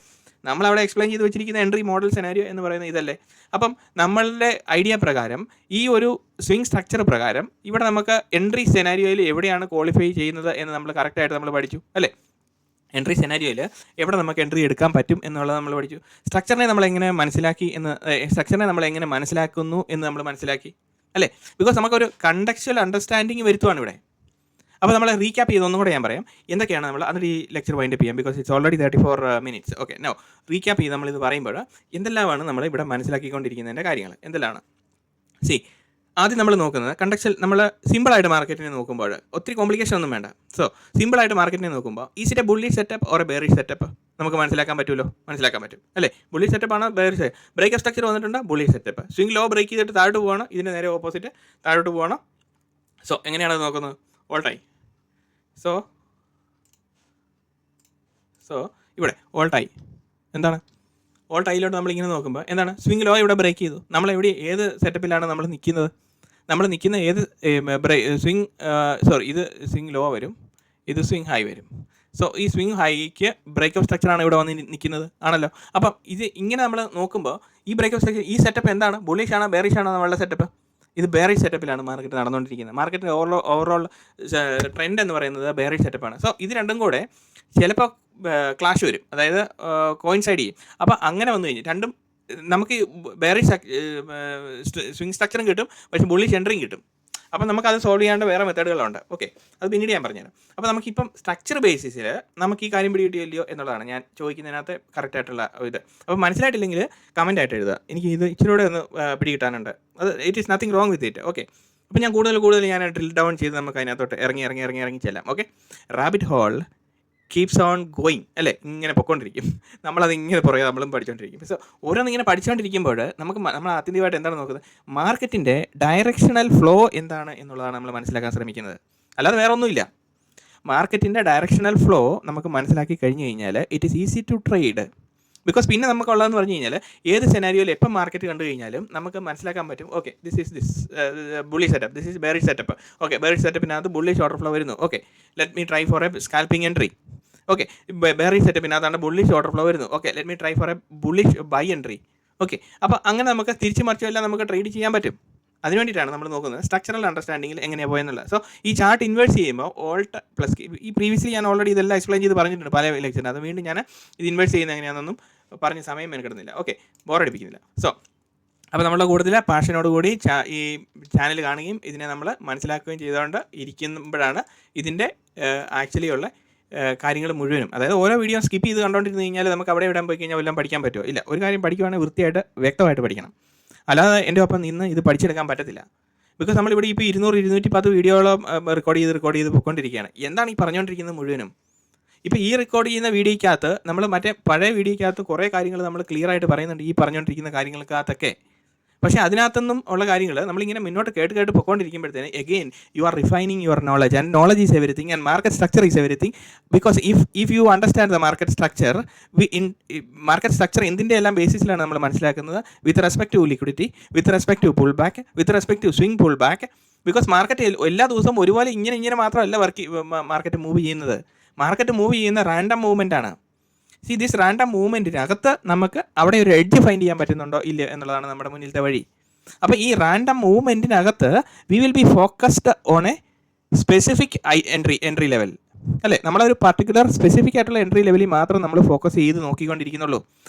നമ്മളവിടെ എക്സ്പ്ലെയിൻ ചെയ്ത് വെച്ചിരിക്കുന്ന എൻട്രി മോഡൽ സെനാരിയോ എന്ന് പറയുന്നത് ഇതല്ലേ. അപ്പം നമ്മളുടെ ഐഡിയ പ്രകാരം ഈ ഒരു സ്വിംഗ് സ്ട്രക്ചർ പ്രകാരം ഇവിടെ നമുക്ക് എൻട്രി സെനാരിയോയിൽ എവിടെയാണ് ക്വാളിഫൈ ചെയ്യുന്നത് എന്ന് നമ്മൾ കറക്റ്റായിട്ട് നമ്മൾ പഠിച്ചു അല്ലേ. എൻട്രി സെനാരിയോയിൽ എവിടെ നമുക്ക് എൻട്രി എടുക്കാൻ പറ്റും എന്നുള്ളത് നമ്മൾ പഠിച്ചു. സ്ട്രക്ചറിനെ നമ്മൾ എങ്ങനെ മനസ്സിലാക്കുന്നു എന്ന് നമ്മൾ മനസ്സിലാക്കി അല്ലേ. ബിക്കോസ് നമുക്കൊരു കണ്ടക്ച്വൽ അണ്ടർസ്റ്റാൻഡിങ് വരുത്തുവാണ് ഇവിടെ. അപ്പോൾ നമ്മൾ റീക്യാപ്പ് ചെയ്തൊന്നും കൂടെ ഞാൻ പറയാം എന്തൊക്കെയാണ് നമ്മൾ എന്നിട്ട് ഈ ലെക്ചർ വൈൻഡപ്പ് ചെയ്യാം, because it's already 34 minutes. Okay, no recap ചെയ്ത് നമ്മളിത് പറയുമ്പോൾ എന്തെല്ലാമാണ് നമ്മൾ ഇവിടെ മനസ്സിലാക്കിക്കൊണ്ടിരിക്കുന്നതിൻ്റെ കാര്യങ്ങൾ എന്തെല്ലാം. ആദ്യം നമ്മൾ നോക്കുന്നത് കണ്ടക്ച്വൽ, നമ്മൾ സിമ്പിളായിട്ട് മാർക്കറ്റിനെ നോക്കുമ്പോൾ ഒത്തിരി കോംപ്ലിക്കേഷൻ ഒന്നും വേണ്ട. സോ സിമ്പിളായിട്ട് മാർക്കറ്റിനെ നോക്കുമ്പോൾ is it a bullish setup or a bearish setup നമുക്ക് മനസ്സിലാക്കാൻ പറ്റുമല്ലോ, മനസ്സിലാക്കാൻ പറ്റും അല്ലേ. ബുള്ളിഷ് സെറ്റപ്പ് ആണ് ബെയറിഷ്. ബ്രേക്ക് ഓഫ് സ്ട്രക്ചർ വന്നിട്ടുണ്ട്, bullish setup. Swing low break ചെയ്തിട്ട് താഴോട്ട് പോകണം, ഇതിന് നേരെ ഓപ്പോസിറ്റ് താഴോട്ട് പോകണം. സോ എങ്ങനെയാണ് അത് നോക്കുന്നത്? ഓൾട്ടായി. സോ ഇവിടെ ഓൾട്ടായി എന്താണ് ഓൾട്ടായിലോട്ട് നമ്മളിങ്ങനെ നോക്കുമ്പോൾ എന്താണ് സ്വിംഗ് ലോ ഇവിടെ ബ്രേക്ക് ചെയ്തു. നമ്മളെവിടെ ഏത് സെറ്റപ്പിലാണ് നമ്മൾ നിൽക്കുന്നത്? നമ്മൾ നിൽക്കുന്ന ഏത് സ്വിംഗ് ഇത് സ്വിംഗ് ലോ വരും, ഇത് സ്വിംഗ് ഹൈ വരും. സോ ഈ സ്വിംഗ് ഹൈക്ക് ബ്രേക്ക് ഓഫ് സ്ട്രക്ചറാണ് ഇവിടെ വന്ന് നിൽക്കുന്നത് ആണല്ലോ. അപ്പം ഇത് ഇങ്ങനെ നമ്മൾ നോക്കുമ്പോൾ ഈ ബ്രേക്ക് ഓഫ് സ്ട്രക്ചർ, ഈ സെറ്റപ്പ് എന്താണ്? ബുള്ളിഷ് ആണോ ബെയറിഷ് ആണോ നമ്മളുടെ സെറ്റപ്പ്? ഇത് ബെയറിഷ് സെറ്റപ്പിലാണ് മാർക്കറ്റ് നടന്നുകൊണ്ടിരിക്കുന്നത്. മാർക്കറ്റിൻ്റെ ഓവറോൾ ട്രെൻഡ് എന്ന് പറയുന്നത് ബെയറിഷ് സെറ്റപ്പാണ്. സോ ഇത് രണ്ടും കൂടെ ചിലപ്പോൾ ക്ലാഷ് വരും, അതായത് കോയിൻസൈഡ് ചെയ്യും. അപ്പോൾ അങ്ങനെ വന്നു കഴിഞ്ഞാൽ രണ്ടും നമുക്ക് ബെയറിഷ് സ്വിംഗ് സ്ട്രക്ചറും കിട്ടും, പക്ഷേ ബുള്ളിഷ് എൻട്രിയും കിട്ടും. അപ്പോൾ നമുക്കത് സോൾവ് ചെയ്യാണ്ട് വേറെ മെത്തേഡുകളുണ്ട്. ഓക്കെ, അത് പിന്നീട് ഞാൻ പറഞ്ഞുതരാം. അപ്പോൾ നമുക്കിപ്പം സ്ട്രക്ചർ ബേസിസിൽ നമുക്ക് ഈ കാര്യം പിടികിട്ടിയല്ലോ എന്നുള്ളതാണ് ഞാൻ ചോദിക്കുന്നതിനകത്ത് കറക്റ്റായിട്ടുള്ള ഇത്. അപ്പോൾ മനസ്സിലായിട്ടില്ലെങ്കിൽ കമൻ്റ് ആയിട്ട് എഴുതുക, എനിക്ക് ഇത് ഇച്ചിരി കൂടെ ഒന്ന് പിടികിട്ടാനുണ്ട്. അത് it is nothing wrong with it. Okay, അപ്പോൾ ഞാൻ കൂടുതൽ ഞാൻ ഡ്രിൽ ഡൗൺ ചെയ്ത് നമുക്ക് അതിനകത്തോട്ട് ഇറങ്ങി ചെല്ലാം. Okay, rabbit hole keeps on going അല്ലേ, ഇങ്ങനെ പൊയ്ക്കൊണ്ടിരിക്കും. നമ്മളത് ഇങ്ങനെ പുറകെ നമ്മളും പഠിച്ചുകൊണ്ടിരിക്കും. സോ ഓരോന്നിങ്ങനെ പഠിച്ചുകൊണ്ടിരിക്കുമ്പോൾ നമ്മൾ ആത്യന്തികമായിട്ട് എന്താണ് നോക്കുന്നത്? മാർക്കറ്റിൻ്റെ ഡയറക്ഷണൽ ഫ്ലോ എന്താണ് എന്നുള്ളതാണ് നമ്മൾ മനസ്സിലാക്കാൻ ശ്രമിക്കുന്നത്, അല്ലാതെ വേറെ ഒന്നുമില്ല. മാർക്കറ്റിൻ്റെ ഡയറക്ഷണൽ ഫ്ലോ നമുക്ക് മനസ്സിലാക്കി കഴിഞ്ഞ് കഴിഞ്ഞാൽ it is easy to trade. Because പിന്നെ നമുക്കുള്ളതെന്ന് പറഞ്ഞു കഴിഞ്ഞാൽ ഏത് സെനാരിയോയിൽ എപ്പം മാർക്കറ്റ് കണ്ടു കഴിഞ്ഞാലും നമുക്ക് മനസ്സിലാക്കാൻ പറ്റും. Okay, this bullish setup, this is bearish setup. Okay, bearish സെറ്റപ്പിനകത്ത് ബുള്ളിഷ് ഓർഡർ ഫ്ലോ വരുന്നു. Okay, let me try for a scalping entry. Okay, bearish സെറ്റപ്പിനകത്താണ് ബുള്ളിഷ് ഓർഡർ ഫ്ലോ വരുന്നു. Okay, let me try for a bullish buy entry. Okay, അപ്പോൾ അങ്ങനെ നമുക്ക് തിരിച്ചു മറിച്ചുമെല്ലാം നമുക്ക് trade ചെയ്യാൻ പറ്റും. അതിന് വേണ്ടിയിട്ടാണ് നമ്മൾ നോക്കുന്നത് സ്ട്രക്ചറൽ അണ്ടർസ്റ്റാൻഡിങ്ങിൽ എങ്ങനെയാണ് പോയെന്നുള്ളത്. സോ ഈ ചാർട്ട് ഇൻവേഴ്സ് ചെയ്യുമ്പോൾ ഓൾട്ട് പ്ലസ് ഈ പ്രീവിയസ്ലി ഞാൻ ഓൾറെഡി ഇതെല്ലാം എക്സ്പ്ലെയിൻ ചെയ്ത് പറഞ്ഞിട്ടുണ്ട് പല ലെക്ചറിന്. അത് വീണ്ടും ഞാൻ ഇത് ഇൻവേഴ്സ് ചെയ്യുന്നത് എങ്ങനെയാണെന്നൊന്നും പറഞ്ഞ് സമയം മെനക്കെടുന്നില്ല. ഓക്കെ, ബോറടിപ്പിക്കുന്നില്ല. സോ അപ്പോൾ നമ്മളുടെ കൂടുതൽ പാഷനോടുകൂടി ഈ ചാനൽ കാണുകയും ഇതിനെ നമ്മൾ മനസ്സിലാക്കുകയും ചെയ്തുകൊണ്ട് ഇരിക്കുമ്പോഴാണ് ഇതിൻ്റെ ആക്ച്വലി ഉള്ള കാര്യങ്ങൾ മുഴുവനും, അതായത് ഓരോ വീഡിയോ സ്കിപ്പ് ചെയ്ത് കണ്ടുകൊണ്ടിരുന്ന് കഴിഞ്ഞാൽ നമുക്ക് അവിടെ ഇടാൻ പോയി കഴിഞ്ഞാൽ എല്ലാം പഠിക്കാൻ പറ്റുമോ? ഇല്ല. ഒരു കാര്യം പഠിക്കുവാണെങ്കിൽ വൃത്തിയായിട്ട് വ്യക്തമായിട്ട് പഠിക്കണം, അല്ലാതെ എൻ്റെ ഒപ്പം നിന്ന് ഇത് പഠിച്ചെടുക്കാൻ പറ്റത്തില്ല. ബിക്കോസ് നമ്മളിവിടെ ഇപ്പോൾ 200-210 വീഡിയോയോളം റെക്കോർഡ് ചെയ്ത് പോയിക്കൊണ്ടിരിക്കുകയാണ്. എന്താണ് ഈ പറഞ്ഞുകൊണ്ടിരിക്കുന്നത് മുഴുവനും? ഇപ്പോൾ ഈ റെക്കോർഡ് ചെയ്യുന്ന വീഡിയോയ്ക്കകത്ത് നമ്മൾ മറ്റേ പഴയ വീഡിയോയ്ക്കകത്ത് കുറേ കാര്യങ്ങൾ നമ്മൾ ക്ലിയർ ആയിട്ട് പറയുന്നുണ്ട് ഈ പറഞ്ഞുകൊണ്ടിരിക്കുന്ന കാര്യങ്ങൾക്കകത്തൊക്കെ. പക്ഷേ അതിനകത്തൊന്നും ഉള്ള കാര്യങ്ങൾ നമ്മളിങ്ങനെ മുന്നോട്ട് കേട്ട് പോയിക്കൊണ്ടിരിക്കുമ്പോഴത്തേന് again you are refining your knowledge, and knowledge is everything and market structure is everything. Because if you understand the market structure എന്തിൻ്റെ എല്ലാം ബേസിസിലാണ് നമ്മൾ മനസ്സിലാക്കുന്നത്? With respect to liquidity, with respect to pull back, with respect to swing pull back. Because market എല്ലാ ദിവസവും ഒരുപോലെ ഇങ്ങനെ മാത്രമല്ല മാർക്കറ്റ് മൂവ് ചെയ്യുന്നത്. മാർക്കറ്റ് മൂവ് ചെയ്യുന്ന റാൻഡം മൂവ്മെൻ്റ് ആണ്. സി ദിസ് റാൻഡം മൂവ്മെൻറ്റിനകത്ത് നമുക്ക് അവിടെ ഒരു എഡ്ജ് ഫൈൻഡ് ചെയ്യാൻ പറ്റുന്നുണ്ടോ ഇല്ല എന്നുള്ളതാണ് നമ്മുടെ മുന്നിലത്തെ വഴി. അപ്പോൾ ഈ റാൻഡം മൂവ്മെൻറ്റിനകത്ത് we will be focused on a specific entry level അല്ലേ. നമ്മളൊരു പർട്ടിക്കുലർ സ്പെസിഫിക് ആയിട്ടുള്ള എൻട്രി ലെവലിൽ മാത്രം നമ്മൾ ഫോക്കസ് ചെയ്ത് നോക്കിക്കൊണ്ടിരിക്കുന്നുള്ളൂ.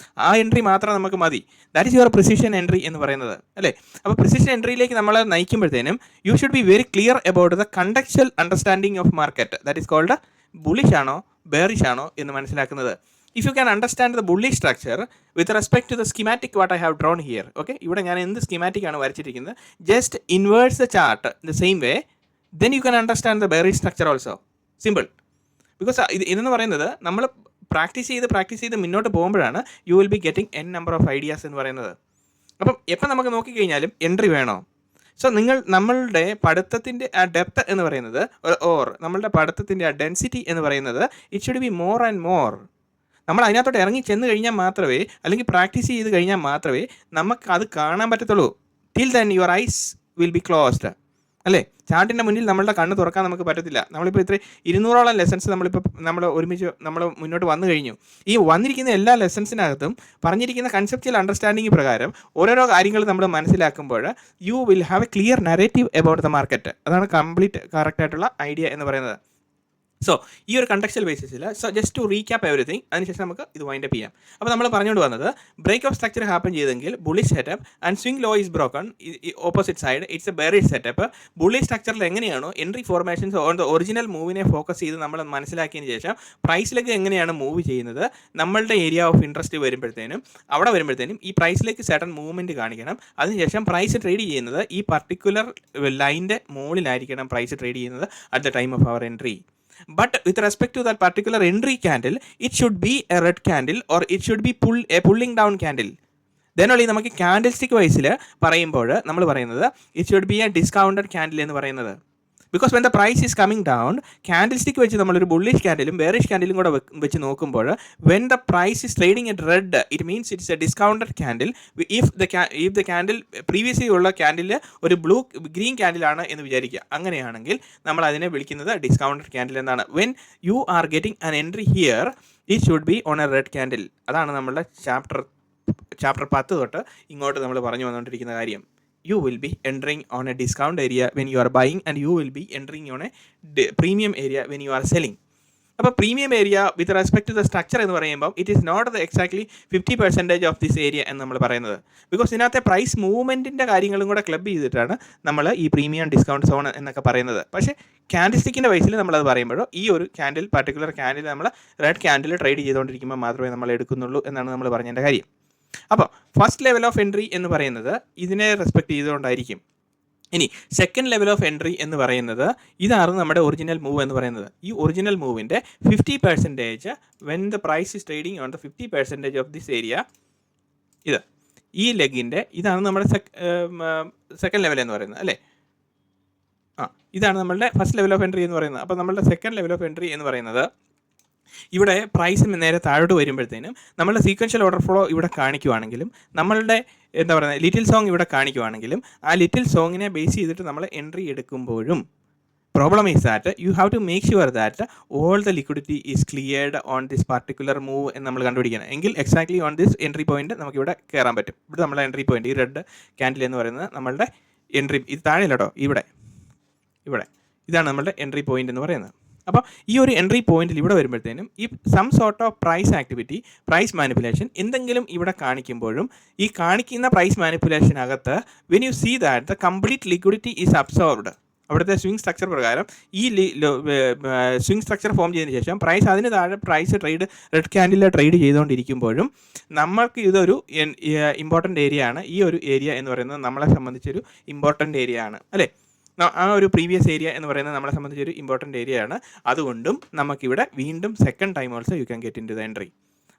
ആ എൻട്രി മാത്രം നമുക്ക് മതി. That is your precision entry എന്ന് പറയുന്നത് അല്ലേ. അപ്പോൾ പ്രിസിഷൻ എൻട്രിയിലേക്ക് നമ്മളെ നയിക്കുമ്പോഴത്തേനും you should be very clear about the contextual understanding of market. That is called bullish ആണോ ബെയറിഷ് ആണോ എന്ന് മനസ്സിലാക്കുന്നത്. If you can understand the bullish structure with respect to the schematic what I have drawn here, okay, ഇവിടെ ഞാൻ എന്ത് schematic ആണ് വരച്ചിരിക്കുന്നത്, just inverse the chart the same way, then you can understand the bearish structure also. Simple. Because ഇതെന്ന് പറയുന്നത് നമ്മൾ practice ചെയ്ത് മുന്നോട്ട് പോകുമ്പോഴാണ് you will be getting n number of ideas എന്ന് പറയുന്നത്. അപ്പം എപ്പം നമുക്ക് നോക്കിക്കഴിഞ്ഞാലും എൻട്രി വേണോ? സോ നമ്മളുടെ പഠിത്തത്തിൻ്റെ ആ ഡെപ്ത് എന്ന് പറയുന്നത് നമ്മളുടെ പഠിത്തത്തിൻ്റെ ആ ഡെൻസിറ്റി എന്ന് പറയുന്നത് it should be more and more. നമ്മൾ അതിനകത്തോട്ട് ഇറങ്ങി ചെന്ന് കഴിഞ്ഞാൽ മാത്രമേ, അല്ലെങ്കിൽ പ്രാക്ടീസ് ചെയ്ത് കഴിഞ്ഞാൽ മാത്രമേ നമുക്ക് അത് കാണാൻ പറ്റത്തുള്ളൂ. Till then your eyes will be closed അല്ലേ. ചാർട്ടിൻ്റെ മുന്നിൽ നമ്മളുടെ കണ്ണ് തുറക്കാൻ നമുക്ക് പറ്റത്തില്ല. നമ്മളിപ്പോൾ 200ഓളം ലെസൺസ് നമ്മൾ ഒരുമിച്ച് മുന്നോട്ട് വന്നു കഴിഞ്ഞു. ഈ വന്നിരിക്കുന്ന എല്ലാ ലെസൺസിനകത്തും പറഞ്ഞിരിക്കുന്ന കൺസെപ്ച്വൽ അണ്ടർസ്റ്റാൻഡിങ് പ്രകാരം ഓരോരോ കാര്യങ്ങൾ നമ്മൾ മനസ്സിലാക്കുമ്പോൾ you will have a clear narrative about the market. അതാണ് കംപ്ലീറ്റ് കറക്റ്റായിട്ടുള്ള ഐഡിയ എന്ന് പറയുന്നത്. സോ ഈ ഒരു കണ്ടക്ച്വൽ ബേസിസിൽ ജസ്റ്റ് ടു റീക്യാപ്പ് എവറിത്തിങ്, അതിനുശേഷം നമുക്ക് ഇത് വൈൻഡപ്പ് ചെയ്യാം. അപ്പോൾ നമ്മൾ പറഞ്ഞുകൊണ്ട് വന്നത് ബ്രേക്ക് ഓഫ് സ്ട്രക്ചർ ഹാപ്പൻ ചെയ്തെങ്കിൽ bullish setup and swing low is broken, opposite side it's a bearish setup. Bullish സ്ട്രക്ചറിൽ എങ്ങനെയാണോ entry formations on the original മൂവിനെ ഫോക്കസ് ചെയ്ത് നമ്മൾ മനസ്സിലാക്കിയതിന് ശേഷം പ്രൈസിലേക്ക് എങ്ങനെയാണ് മൂവ് ചെയ്യുന്നത്, നമ്മളുടെ ഏരിയ ഓഫ് ഇൻട്രസ്റ്റ് വരുമ്പോഴത്തേനും ഈ പ്രൈസിലേക്ക് സെർട്ടൺ മൂവ്മെൻറ്റ് കാണിക്കണം. അതിനുശേഷം പ്രൈസ് ട്രേഡ് ചെയ്യുന്നത് ഈ പർട്ടിക്കുലർ ലൈൻ്റെ മുകളിലായിരിക്കണം പ്രൈസ് ട്രേഡ് ചെയ്യുന്നത് at the time of our entry. But with respect to that particular entry candle, it should be a red candle or it should be a pulling down candle. Then only നമുക്ക് candle stick വൈസിൽ പറയുമ്പോൾ നമ്മൾ പറയുന്നത് it should be a discounted candle എന്ന് പറയുന്നത്. Because when the price is coming down, candlestick വെച്ച് നമ്മളൊരു bullish ക്യാൻഡിലും bearish ക്യാൻഡിലും കൂടെ വെച്ച് നോക്കുമ്പോൾ when the price is trading at red, it means it's a discounted candle. If the candle previously ഉള്ള candle ഒരു green ക്യാൻഡിലാണ് എന്ന് വിചാരിക്കുക, അങ്ങനെയാണെങ്കിൽ നമ്മൾ അതിനെ വിളിക്കുന്നത് ഡിസ്കൗണ്ടഡ് ക്യാൻഡിൽ എന്നാണ്. when you are getting an entry here, it should be on a red candle. അതാണ് നമ്മളുടെ ചാപ്റ്റർ 10 തൊട്ട് ഇങ്ങോട്ട് നമ്മൾ പറഞ്ഞു വന്നുകൊണ്ടിരിക്കുന്ന കാര്യം. You will be entering on a discount area when you are buying, and you will be entering on a premium area when you are selling. അപ്പോൾ premium area with respect to the structure എന്ന് പറയുമ്പോൾ it is not the exactly 50% of this area എന്ന് നമ്മൾ പറയുന്നത്. Because ഇതിനകത്തെ price മൂവ്മെൻറ്റിൻ്റെ കാര്യങ്ങളും കൂടെ club ചെയ്തിട്ടാണ് നമ്മൾ ഈ പ്രീമിയം ഡിസ്കൗണ്ട് സോൺ എന്നൊക്കെ പറയുന്നത്. പക്ഷേ ക്യാൻഡിൽസ്റ്റിക്കിൻ്റെ വയസ്സിൽ നമ്മളത് പറയുമ്പോഴോ ഈ ഒരു പർട്ടിക്കുലർ ക്യാൻഡിൽ നമ്മൾ റെഡ് ക്യാൻഡിൽ ട്രേഡ് ചെയ്തുകൊണ്ടിരിക്കുമ്പോൾ മാത്രമേ നമ്മൾ എടുക്കുന്നുള്ളൂ എന്നാണ് നമ്മൾ പറഞ്ഞതിൻ്റെ കാര്യം. അപ്പോൾ ഫസ്റ്റ് ലെവൽ ഓഫ് എൻട്രി എന്ന് പറയുന്നത് ഇതിനെ റെസ്പെക്ട് ചെയ്തുകൊണ്ടായിരിക്കും. ഇനി സെക്കൻഡ് ലെവൽ ഓഫ് എൻട്രി എന്ന് പറയുന്നത് ഇതാണ് നമ്മുടെ ഒറിജിനൽ മൂവ് എന്ന് പറയുന്നത്. ഈ ഒറിജിനൽ മൂവിൻ്റെ 50% when the price is trading on the 50% of this area, ഈ ലെഗിൻ്റെ ഇതാണ് നമ്മുടെ സെക്കൻഡ് ലെവൽ എന്ന് പറയുന്നത് അല്ലേ. ഇതാണ് നമ്മളുടെ ഫസ്റ്റ് ലെവൽ ഓഫ് എൻട്രി എന്ന് പറയുന്നത്. അപ്പോൾ നമ്മളുടെ സെക്കൻഡ് ലെവൽ ഓഫ് എൻട്രി എന്ന് പറയുന്നത് ഇവിടെ പ്രൈസ് നേരെ താഴോട്ട് വരുമ്പോഴത്തേനും നമ്മളുടെ സീക്വൻഷ്യൽ ഓർഡർ ഫ്ലോ ഇവിടെ കാണിക്കുവാണെങ്കിലും, നമ്മളുടെ എന്താ പറയുന്നത് ലിറ്റിൽ സോങ് ഇവിടെ കാണിക്കുവാണെങ്കിലും, ആ ലിറ്റിൽ സോങ്ങിനെ ബേസ് ചെയ്തിട്ട് നമ്മൾ എൻട്രി എടുക്കുമ്പോഴും problem is that you have to make sure that all the liquidity is cleared on this particular move എന്ന് നമ്മൾ കണ്ടുപിടിക്കണം. എങ്കിൽ exactly on this entry point നമുക്കിവിടെ കയറാൻ പറ്റും. ഇവിടെ നമ്മുടെ എൻട്രി പോയിന്റ് ഈ റെഡ് ക്യാൻഡിൽ എന്ന് പറയുന്നത് നമ്മളുടെ എൻട്രി, ഇത് താഴെയല്ലോ ഇവിടെ ഇതാണ് നമ്മളുടെ എൻട്രി പോയിന്റ് എന്ന് പറയുന്നത്. അപ്പോൾ ഈ ഒരു എൻട്രി പോയിന്റിൽ ഇവിടെ വരുമ്പോഴത്തേനും ഈ some sort of price activity, price manipulation എന്തെങ്കിലും ഇവിടെ കാണിക്കുമ്പോഴും ഈ കാണിക്കുന്ന പ്രൈസ് മാനിപ്പുലേഷനകത്ത് when you see that the complete liquidity is absorbed, അവിടുത്തെ സ്വിംഗ് സ്ട്രക്ചർ പ്രകാരം ഈ സ്വിംഗ് സ്ട്രക്ചർ ഫോം ചെയ്തതിന് ശേഷം പ്രൈസ് അതിന് താഴെ പ്രൈസ് റെഡ് ക്യാൻഡിൽ ട്രേഡ് ചെയ്തുകൊണ്ടിരിക്കുമ്പോഴും നമ്മൾക്ക് ഇതൊരു ഇമ്പോർട്ടൻ്റ് ഏരിയ ആണ്. ഈ ഒരു ഏരിയ എന്ന് പറയുന്നത് നമ്മളെ സംബന്ധിച്ചൊരു ഇമ്പോർട്ടൻ്റ് ഏരിയ ആണ് അല്ലേ. ആ ഒരു പ്രീവിയസ് ഏരിയ എന്ന് പറയുന്നത് നമ്മളെ സംബന്ധിച്ചൊരു ഇമ്പോർട്ടൻ്റ് ഏരിയ ആണ്. അതുകൊണ്ടും നമുക്കിവിടെ വീണ്ടും second time also you can get into the entry.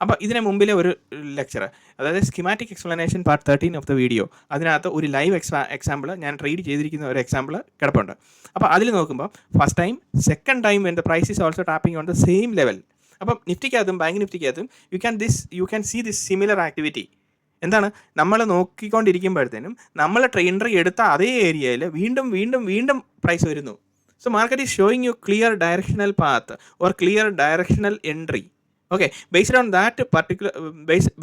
അപ്പോൾ ഇതിന് മുമ്പിലെ ഒരു ലെക്ചർ, അതായത് schematic explanation part 13 of the video, അതിനകത്ത് ഒരു ലൈവ് എക്സാമ്പിൾ ഞാൻ ട്രേഡ് ചെയ്തിരിക്കുന്ന ഒരു എക്സാമ്പിൾ കിടപ്പുണ്ട്. അപ്പോൾ അതിൽ നോക്കുമ്പോൾ first time, second time when the price is also tapping on the same level. അപ്പം നിഫ്റ്റിക്കകത്തും ബാങ്ക് നിഫ്റ്റിക്കകത്തും you can see this similar activity. എന്താണ് നമ്മൾ നോക്കിക്കൊണ്ടിരിക്കുമ്പോഴത്തേനും നമ്മൾ എൻട്രി എടുത്ത അതേ ഏരിയയിൽ വീണ്ടും പ്രൈസ് വരുന്നു. So market is showing you clear directional path or clear directional entry. Okay, based on that particular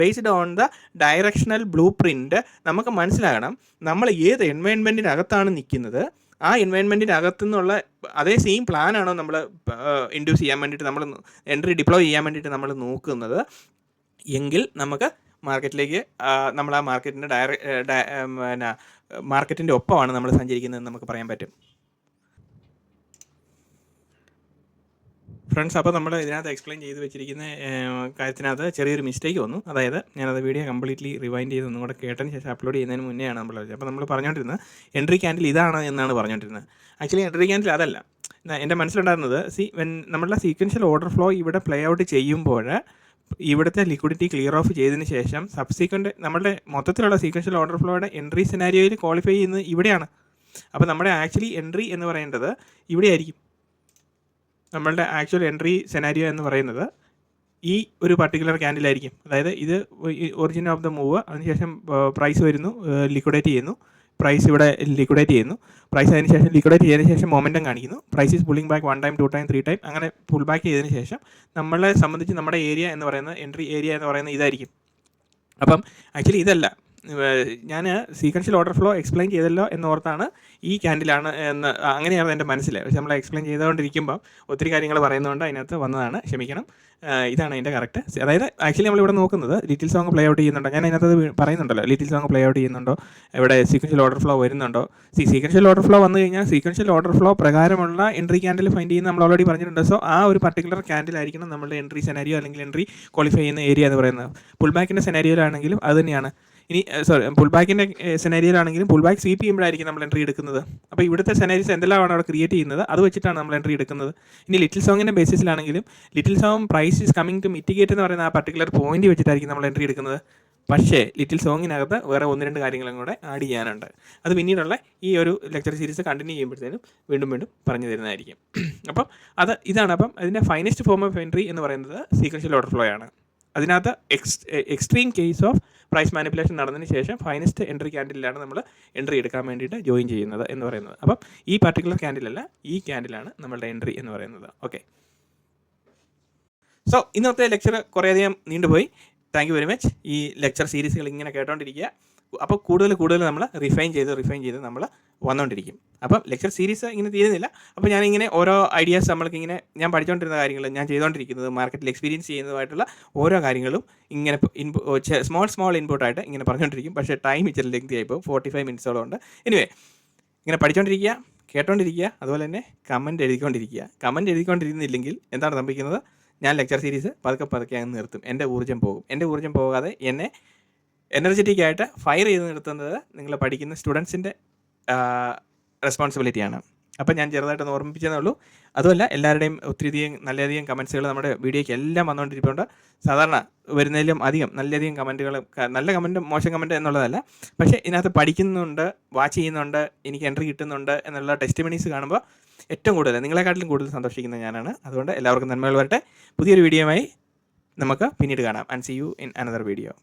based on the directional blue print നമുക്ക് മനസ്സിലാകണം നമ്മൾ ഏത് എൻവയൺമെൻറ്റിനകത്താണ് നിൽക്കുന്നത്. ആ എൻവയൺമെൻറ്റിനകത്തു നിന്നുള്ള അതേ സെയിം പ്ലാനാണോ നമ്മൾ ഇൻഡ്യൂസ് ചെയ്യാൻ വേണ്ടിയിട്ട് നമ്മൾ എൻട്രി ഡിപ്ലോയ് ചെയ്യാൻ വേണ്ടിയിട്ട് നമ്മൾ നോക്കുന്നത് എങ്കിൽ നമുക്ക് മാർക്കറ്റിലേക്ക് നമ്മൾ ആ മാർക്കറ്റിൻ്റെ ഒപ്പമാണ് നമ്മൾ സഞ്ചരിക്കുന്നതെന്ന് നമുക്ക് പറയാൻ പറ്റും. ഫ്രണ്ട്സ്, അപ്പോൾ നമ്മൾ ഇതിനകത്ത് എക്സ്പ്ലെയിൻ ചെയ്ത് വെച്ചിരിക്കുന്ന കാര്യത്തിനകത്ത് ചെറിയൊരു മിസ്റ്റേക്ക് വന്നു. അതായത് ഞാനത് വീഡിയോ കംപ്ലീറ്റ്ലി റിവൈൻഡ് ചെയ്ത് ഒന്നും കൂടെ കേട്ടതിന് ശേഷം അപ്ലോഡ് ചെയ്യുന്നതിന് മുന്നെയാണ് നമ്മൾ അറിഞ്ഞത്. അപ്പോൾ നമ്മൾ പറഞ്ഞുകൊണ്ടിരുന്നത് എൻട്രി ക്യാൻഡിൽ ഇതാണ് എന്നാണ് പറഞ്ഞുകൊണ്ടിരുന്നത്. ആക്ച്വലി എൻട്രി ക്യാൻഡിൽ അതല്ല. എൻ്റെ മനസ്സിലുണ്ടായിരുന്നത് നമ്മളുടെ സീക്വൻഷ്യൽ ഓർഡർ ഫ്ലോ ഇവിടെ പ്ലേ ഔട്ട് ചെയ്യുമ്പോൾ ഇവിടുത്തെ ലിക്വിഡിറ്റി ക്ലിയർ ഓഫ് ചെയ്തതിന് ശേഷം സബ്സീക്വൻറ്റ് നമ്മളുടെ മൊത്തത്തിലുള്ള സീക്വൻഷ്യൽ ഓർഡർ ഫ്ലോയുടെ എൻട്രി സെനാരിയോയിൽ ക്വാളിഫൈ ചെയ്യുന്നത് ഇവിടെയാണ്. അപ്പോൾ നമ്മുടെ ആക്ച്വലി എൻട്രി എന്ന് പറയേണ്ടത് ഇവിടെ ആയിരിക്കും. നമ്മളുടെ ആക്ച്വൽ എൻട്രി സെനാരിയോ എന്ന് പറയുന്നത് ഈ ഒരു പർട്ടിക്കുലർ ക്യാൻഡിലായിരിക്കും. അതായത് ഇത് ഒറിജിൻ ഓഫ് ദ മൂവ്, അതിനുശേഷം പ്രൈസ് വരുന്നു, ലിക്വിഡേറ്റ് ചെയ്യുന്നു, പ്രൈസ് ഇവിടെ ലിക്വിഡേറ്റ് ചെയ്യുന്നു, പ്രൈസ് അതിന് ശേഷം ലിക്വിഡേറ്റ് ചെയ്തതിന് ശേഷം മൊമെൻറ്റം കാണിക്കുന്നു, price is pulling back 1 time 2 time 3 time, അങ്ങനെ പുൾ ബാക്ക് ചെയ്തതിന് ശേഷം നമ്മളെ സംബന്ധിച്ച് നമ്മുടെ ഏരിയ എന്ന് പറയുന്നത് എൻട്രി ഏരിയ എന്ന് പറയുന്നത് ഇതായിരിക്കും. അപ്പം ആക്ച്വലി ഇതല്ല, ഞാൻ സീക്വൻഷ്യൽ ഓർഡർ ഫ്ലോ എക്സ്പ്ലെയിൻ ചെയ്തല്ലോ എന്നോർത്താണ് ഈ ക്യാൻഡിലാണ് എന്ന് അങ്ങനെയാണ് എൻ്റെ മനസ്സിൽ. പക്ഷേ നമ്മൾ എക്സ്പ്ലെയിൻ ചെയ്തുകൊണ്ടിരിക്കുമ്പോൾ ഒത്തിരി കാര്യങ്ങൾ പറയുന്നതുകൊണ്ട് അതിനകത്ത് വന്നതാണ്, ക്ഷമിക്കണം. ഇതാണ് അതിൻ്റെ കറക്റ്റ്. അതായത് ആക്ച്വലി നമ്മളിവിടെ നോക്കുന്നത് ലിറ്റിൽ സോങ് പ്ലേ ഔട്ട് ചെയ്യുന്നുണ്ടോ, ഞാൻ അതിനകത്ത് പറയുന്നുണ്ടല്ലോ ലിറ്റിൽ സോങ് പ്ലേ ഔട്ട് ചെയ്യുന്നുണ്ടോ, ഇവിടെ സീക്വൻഷ്യൽ ഓർഡർ ഫ്ലോ വരുന്നുണ്ടോ. സീക്വൻഷ്യൽ ഓർഡർ ഫ്ലോ വന്നു കഴിഞ്ഞാൽ സീക്വൻഷ്യൽ ഓർഡർ ഫ്ലോ പ്രകാരമുള്ള എൻട്രി ക്യാൻഡിൽ ഫൈൻഡ് ചെയ്യുന്ന നമ്മൾ ഓൾറെഡി പറഞ്ഞിട്ടുണ്ട്. സോ ആ ഒരു പർട്ടിക്കുലർ ക്യാൻഡിലായിരിക്കണം നമ്മളുടെ എൻട്രി സെനാരിയോ അല്ലെങ്കിൽ എൻട്രി ക്വാളിഫൈ ചെയ്യുന്ന ഏരിയ എന്ന് പറയുന്നത്. പുൾ ബാക്കിൻ്റെ സെനാരിയോയിലാണെങ്കിലും അത് തന്നെയാണ്. ഇനി പുൾ ബാക്കിൻ്റെ സെനാരിയോയിലാണെങ്കിലും പുൾ ബാക്ക് സ്വീപ്പ് ചെയ്യുമ്പോഴായിരിക്കും നമ്മൾ എൻട്രി എടുക്കുന്നത്. അപ്പോൾ ഇവിടുത്തെ സെനാരീസ് എന്തെല്ലാമാണ് അവിടെ ക്രിയേറ്റ് ചെയ്യുന്നത് അത് വെച്ചിട്ടാണ് നമ്മൾ എൻട്രി എടുക്കുന്നത്. ഇനി ലിറ്റിൽ സോങ്ങിൻ്റെ ബേസിസിലാണെങ്കിലും little zone price is coming to mitigate എന്ന് പറയുന്ന ആ പർട്ടിക്കുലർ പോയിന്റ് വെച്ചിട്ടായിരിക്കും നമ്മൾ എൻട്രി എടുക്കുന്നത്. പക്ഷേ ലിറ്റിൽ സോങ്ങിനകത്ത് വേറെ 1-2 കാര്യങ്ങളും കൂടെ ആഡ് ചെയ്യാനുണ്ട്. അത് പിന്നീടുള്ള ഈ ഒരു ലെക്ചർ സീരീസ് കണ്ടിന്യൂ ചെയ്യുമ്പോഴത്തേനും വീണ്ടും പറഞ്ഞു തരുന്നതായിരിക്കും. അപ്പം ഇതാണ്. അപ്പം അതിൻ്റെ ഫൈനസ്റ്റ് ഫോം ഓഫ് എൻട്രി എന്ന് പറയുന്നത് സീക്വൻഷ്യൽ ഓർഡർ ഫ്ലോ ആണ്. അതിനകത്ത് extreme case of price manipulation നടന്നതിന് ശേഷം ഫൈനസ്റ്റ് എൻട്രി ക്യാൻഡിലാണ് നമ്മൾ എൻട്രി എടുക്കാൻ വേണ്ടിയിട്ട് ജോയിൻ ചെയ്യുന്നത് എന്ന് പറയുന്നത്. അപ്പം ഈ പർട്ടിക്കുലർ ക്യാൻഡിലല്ല, ഈ ക്യാൻഡിലാണ് നമ്മളുടെ എൻട്രി എന്ന് പറയുന്നത്. ഓക്കെ, സോ ഇന്നത്തെ ലെക്ചർ കുറേയധികം നീണ്ടുപോയി. Thank you very much. ഈ ലെക്ചർ സീരീസുകൾ ഇങ്ങനെ കേട്ടോണ്ടിരിക്കുക. അപ്പോൾ കൂടുതൽ നമ്മൾ റിഫൈൻ ചെയ്ത് നമ്മൾ വന്നുകൊണ്ടിരിക്കും. അപ്പം ലെക്ചർ സീരീസ് ഇങ്ങനെ തീരുന്നില്ല. അപ്പോൾ ഞാനിങ്ങനെ ഓരോ ഐഡിയാസ് നമ്മൾക്കിങ്ങനെ ഞാൻ പഠിച്ചുകൊണ്ടിരുന്ന കാര്യങ്ങൾ, ഞാൻ ചെയ്തുകൊണ്ടിരിക്കുന്നത്, മാർക്കറ്റിൽ എക്സ്പീരിയൻസ് ചെയ്യുന്നതുമായിട്ടുള്ള ഓരോ കാര്യങ്ങളും ഇങ്ങനെ സ്മോൾ ഇൻപുട്ടായിട്ട് ഇങ്ങനെ പറഞ്ഞുകൊണ്ടിരിക്കും. പക്ഷേ ടൈം ഇച്ചിരി ലെങ്തി ആയിപ്പോൾ 45 മിനിറ്റ്സോളം ഉണ്ട്. എനിവേ, ഇങ്ങനെ പഠിച്ചുകൊണ്ടിരിക്കുക, കേട്ടോണ്ടിരിക്കുക, അതുപോലെ തന്നെ കമൻറ്റ് എഴുതിക്കൊണ്ടിരുന്നില്ലെങ്കിൽ എന്താണ് സംഭവിക്കുന്നത്? ഞാൻ ലെക്ചർ സീരീസ് പതുക്കെ അങ്ങ് നിർത്തും. എൻ്റെ ഊർജ്ജം പോകാതെ എന്നെ എനർജറ്റിക് ആയിട്ട് ഫയർ ചെയ്ത് നിർത്തുന്നത് നിങ്ങൾ പഠിക്കുന്ന സ്റ്റുഡൻസിൻ്റെ റെസ്പോൺസിബിലിറ്റിയാണ്. അപ്പം ഞാൻ ചെറുതായിട്ടൊന്ന് ഓർമ്മിപ്പിച്ചതേ ഉള്ളൂ. അതുമല്ല, എല്ലാവരുടെയും നല്ലധികം കമൻസുകൾ നമ്മുടെ വീഡിയോയ്ക്ക് എല്ലാം വന്നുകൊണ്ടിരിക്കുന്നുണ്ട്. സാധാരണ വരുന്നതിലും അധികം നല്ലധികം കമൻറ്റുകൾ, നല്ല കമൻറ്റും മോശം കമൻറ്റ് എന്നുള്ളതല്ല, പക്ഷേ ഇതിനകത്ത് പഠിക്കുന്നുണ്ട്, വാച്ച് ചെയ്യുന്നുണ്ട്, എനിക്ക് എൻട്രി കിട്ടുന്നുണ്ട് എന്നുള്ള ടെസ്റ്റിമണീസ് കാണുമ്പോൾ ഏറ്റവും കൂടുതൽ, നിങ്ങളെക്കാട്ടിലും കൂടുതൽ സന്തോഷിക്കുന്ന ഞാനാണ്. അതുകൊണ്ട് എല്ലാവർക്കും നന്മകൾ വരട്ടെ. പുതിയൊരു വീഡിയോയുമായി നമുക്ക് പിന്നീട് കാണാം. And see you in another video.